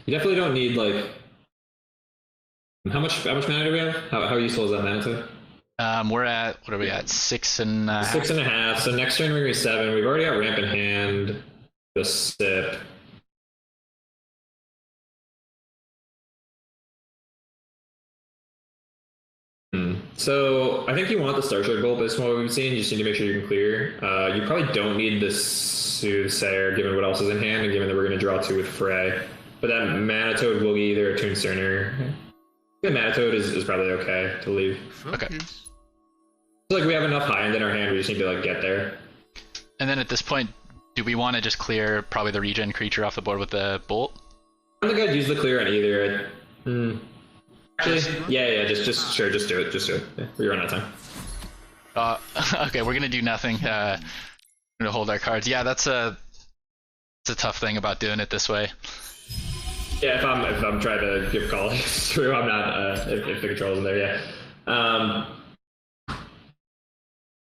You definitely don't need like. How much mana do we have? How useful is that mana to? We're at, what are we at? 6.5. 6.5. So next turn we're going to be 7. We've already got ramp in hand. The sip. So I think you want the Starship Bolt based on what we've seen. You just need to make sure you can clear. You probably don't need the Soothsayer given what else is in hand and given that we're going to draw 2 with Frey. But that Manitoad will be either a Toon Cerner. The Manitoad is probably okay to leave. Okay. So like we have enough high end in our hand, we just need to like get there. And then at this point, do we want to just clear probably the regen creature off the board with the bolt? I don't think I'd use the clear on either. Actually, yeah, just do it. Yeah, we run out of time. Okay, we're gonna do nothing. We're gonna hold our cards. Yeah, it's a tough thing about doing it this way. Yeah, if I'm trying to give call through, I'm not. If the control's in there, yeah.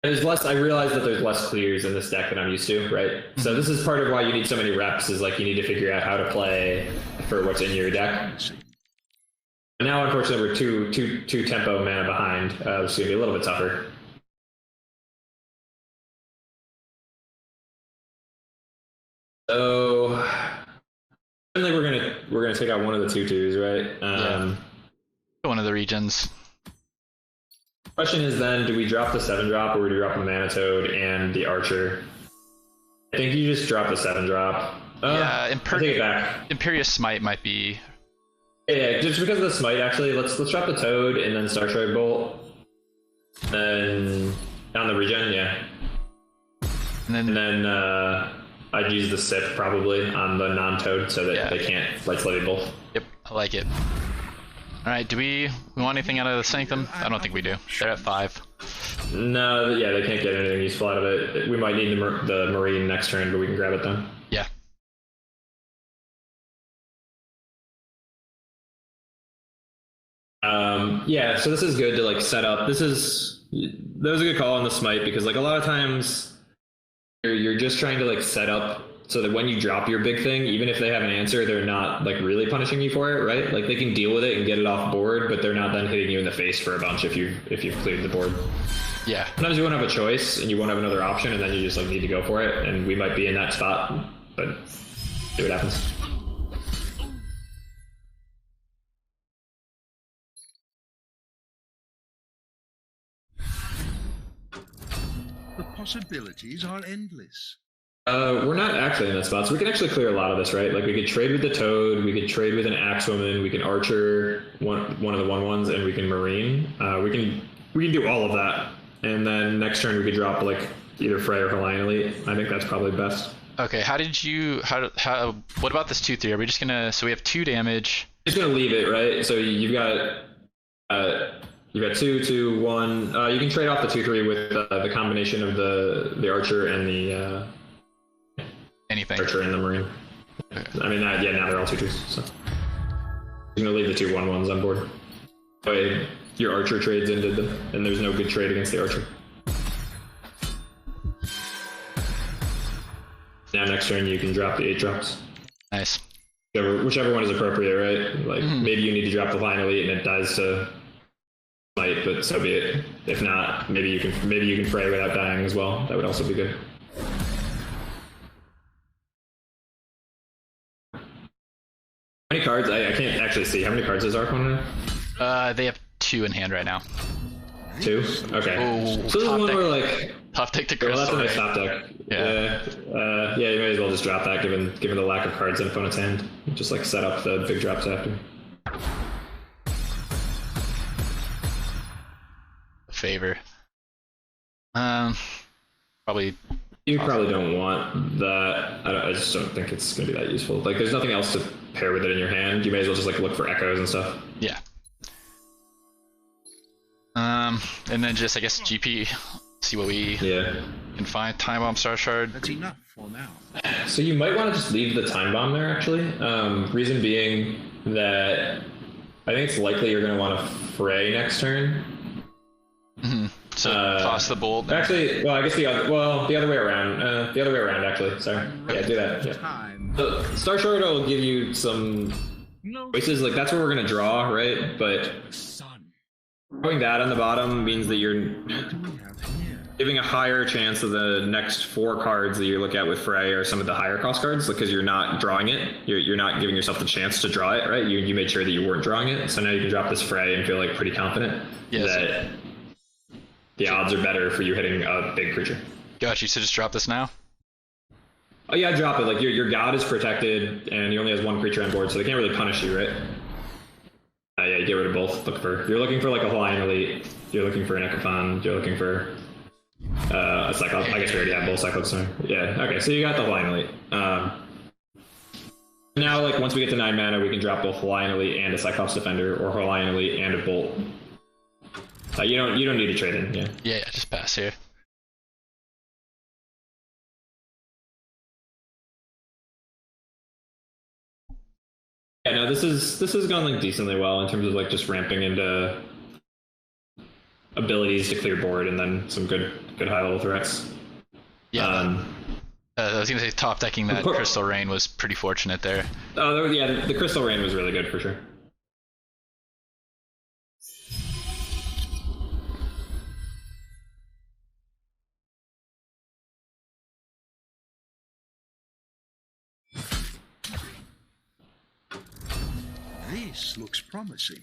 There's less. I realize that there's less clears in this deck than I'm used to, right? So this is part of why you need so many reps. Is like you need to figure out how to play for what's in your deck. And now, unfortunately, we're two tempo mana behind. This is gonna be a little bit tougher. So, I think we're gonna take out one of the 2/2s, right? Yeah. One of the regions. Question is then, do we drop the 7-drop or do we drop the Mana Toad and the Archer? I think you just drop the 7-drop. Yeah, take it back. Imperious Smite might be. Yeah, just because of the Smite, actually, let's drop the Toad and then Star Strike Bolt. And on the regen, yeah. And then I'd use the Sip probably on the non-Toad so that they can't Light Slave both. Yep, I like it. Alright, do we want anything out of the Sanctum? I don't think we do. They're at 5. No, yeah, they can't get anything useful out of it. We might need the Marine next turn, but we can grab it then. Yeah. Yeah, so this is good to like set up. That was a good call on the Smite because like a lot of times you're just trying to like set up so that when you drop your big thing, even if they have an answer, they're not like really punishing you for it, right? Like they can deal with it and get it off board, but they're not then hitting you in the face for a bunch if you've cleared the board. Yeah. Sometimes you won't have a choice and you won't have another option, and then you just like need to go for it. And we might be in that spot, but see what happens. The possibilities are endless. We're not actually in that spot, so we can actually clear a lot of this, right? Like we could trade with the Toad, we could trade with an Axewoman, we can Archer one of the 1/1s, and we can Marine. We can do all of that, and then next turn we could drop like either Frey or Hawaiian Elite. I think that's probably best. Okay, what about this 2/3? Are we just gonna, so we have 2 damage. Just gonna leave it, right? So you've got 2, 2, 1. You can trade off the 2/3 with the combination of the Archer and the anything. Archer and the Marine. Okay. I mean, now they're all 2/2s. So you're gonna leave the 2 1/1s on board. But your Archer trades ended them, and there's no good trade against the Archer. Now next turn you can drop the 8-drops. Nice. Whichever one is appropriate, right? Like maybe you need to drop the Flying Elite and it dies to Smite, but so be it. If not, maybe you can Fray without dying as well. That would also be good. How many cards? I can't actually see. How many cards does our opponent have? They have 2 in hand right now. 2? Okay. Oh, so this is one where like top deck to Crystal. Well, that's a nice top deck. Yeah. Yeah, you may as well just drop that given the lack of cards in opponent's hand. Just like set up the big drops after. Favor. Probably. You probably don't want that. I just don't think it's gonna be that useful. Like, there's nothing else to pair with it in your hand. You may as well just like look for echoes and stuff. Yeah. And then just I guess GP, see what we can find. Time Bomb, Star Shard. That's enough for now. So you might want to just leave the Time Bomb there. Actually, reason being that I think it's likely you're gonna want to Fray next turn. So toss the bolt. Actually, well, I guess the other way around. The other way around, actually. Sorry. Yeah, do that. Yeah. So Star Shard will give you some choices. Like that's where we're gonna draw, right? But throwing that on the bottom means that you're giving a higher chance of the next 4 cards that you look at with Fray are some of the higher cost cards because you're not drawing it. You're not giving yourself the chance to draw it, right? You made sure that you weren't drawing it, so now you can drop this Fray and feel like pretty confident that the odds are better for you hitting a big creature. Gosh, you should just drop this now? Oh yeah, drop it. Like your god is protected and he only has 1 creature on board, so they can't really punish you, right? Yeah, you get rid of both. You're looking for like a Hawaiian Elite, you're looking for an Echophon, you're looking for a Cyclops. I guess we already have both Cyclops. Yeah, okay, so you got the Hawaiian Elite. Now, like once we get to 9 mana, we can drop both Hawaiian Elite and a Cyclops Defender, or Hawaiian Elite and a Bolt. You don't need to trade in, yeah. Yeah, just pass here. Yeah, no, this has gone like decently well in terms of like just ramping into abilities to clear board and then some good high level threats. Yeah. I was gonna say top decking that Crystal Rain was pretty fortunate there. Oh, yeah, the Crystal Rain was really good for sure. This looks promising.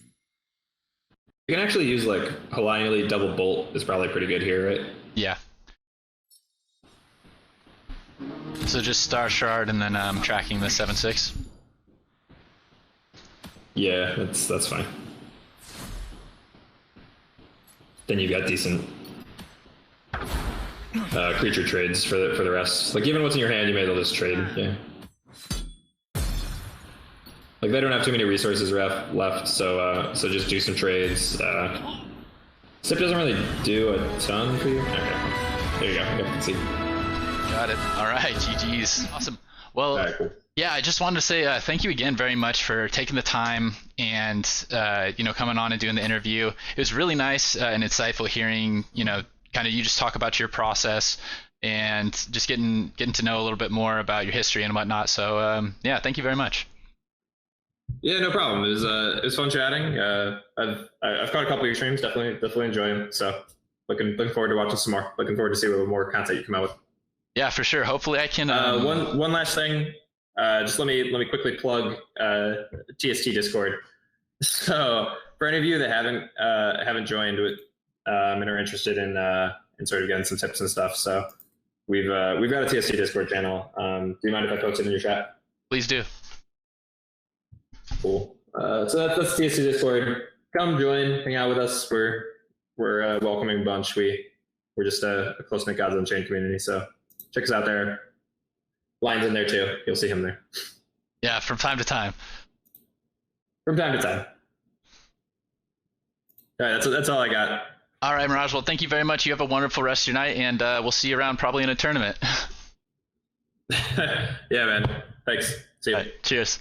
You can actually use like Hawaiian Elite double bolt is probably pretty good here, right? Yeah. So just Star Shard and then tracking the 7/6. Yeah, that's fine. Then you've got decent creature trades for the rest. Like, given what's in your hand, you may as well just trade. Yeah. Like, they don't have too many resources left, so just do some trades. Sip doesn't really do a ton for you. Okay. There you go. You can see. Got it. All right, GG's. Awesome. Well, All right, cool. Yeah, I just wanted to say thank you again very much for taking the time and coming on and doing the interview. It was really nice and insightful hearing kind of you just talk about your process and just getting to know a little bit more about your history and whatnot. So yeah, thank you very much. Yeah, no problem. It was fun chatting. I've caught a couple of your streams. Definitely enjoy them. So looking forward to watching some more. Looking forward to see what more content you come out with. Yeah, for sure. Hopefully I can. One last thing. Just let me quickly plug TST Discord. So for any of you that haven't joined and are interested in sort of getting some tips and stuff, so we've got a TST Discord channel. Do you mind if I post it in your chat? Please do. Cool. So that's TST Discord. Come join, hang out with us. We're a welcoming bunch. We're just a close-knit Gods Unchained community. So check us out there. Line's in there too. You'll see him there. Yeah, from time to time. From time to time. All right, that's all I got. All right, Mirage. Well, thank you very much. You have a wonderful rest of your night, and we'll see you around probably in a tournament. Yeah, man. Thanks. See you. Right, cheers.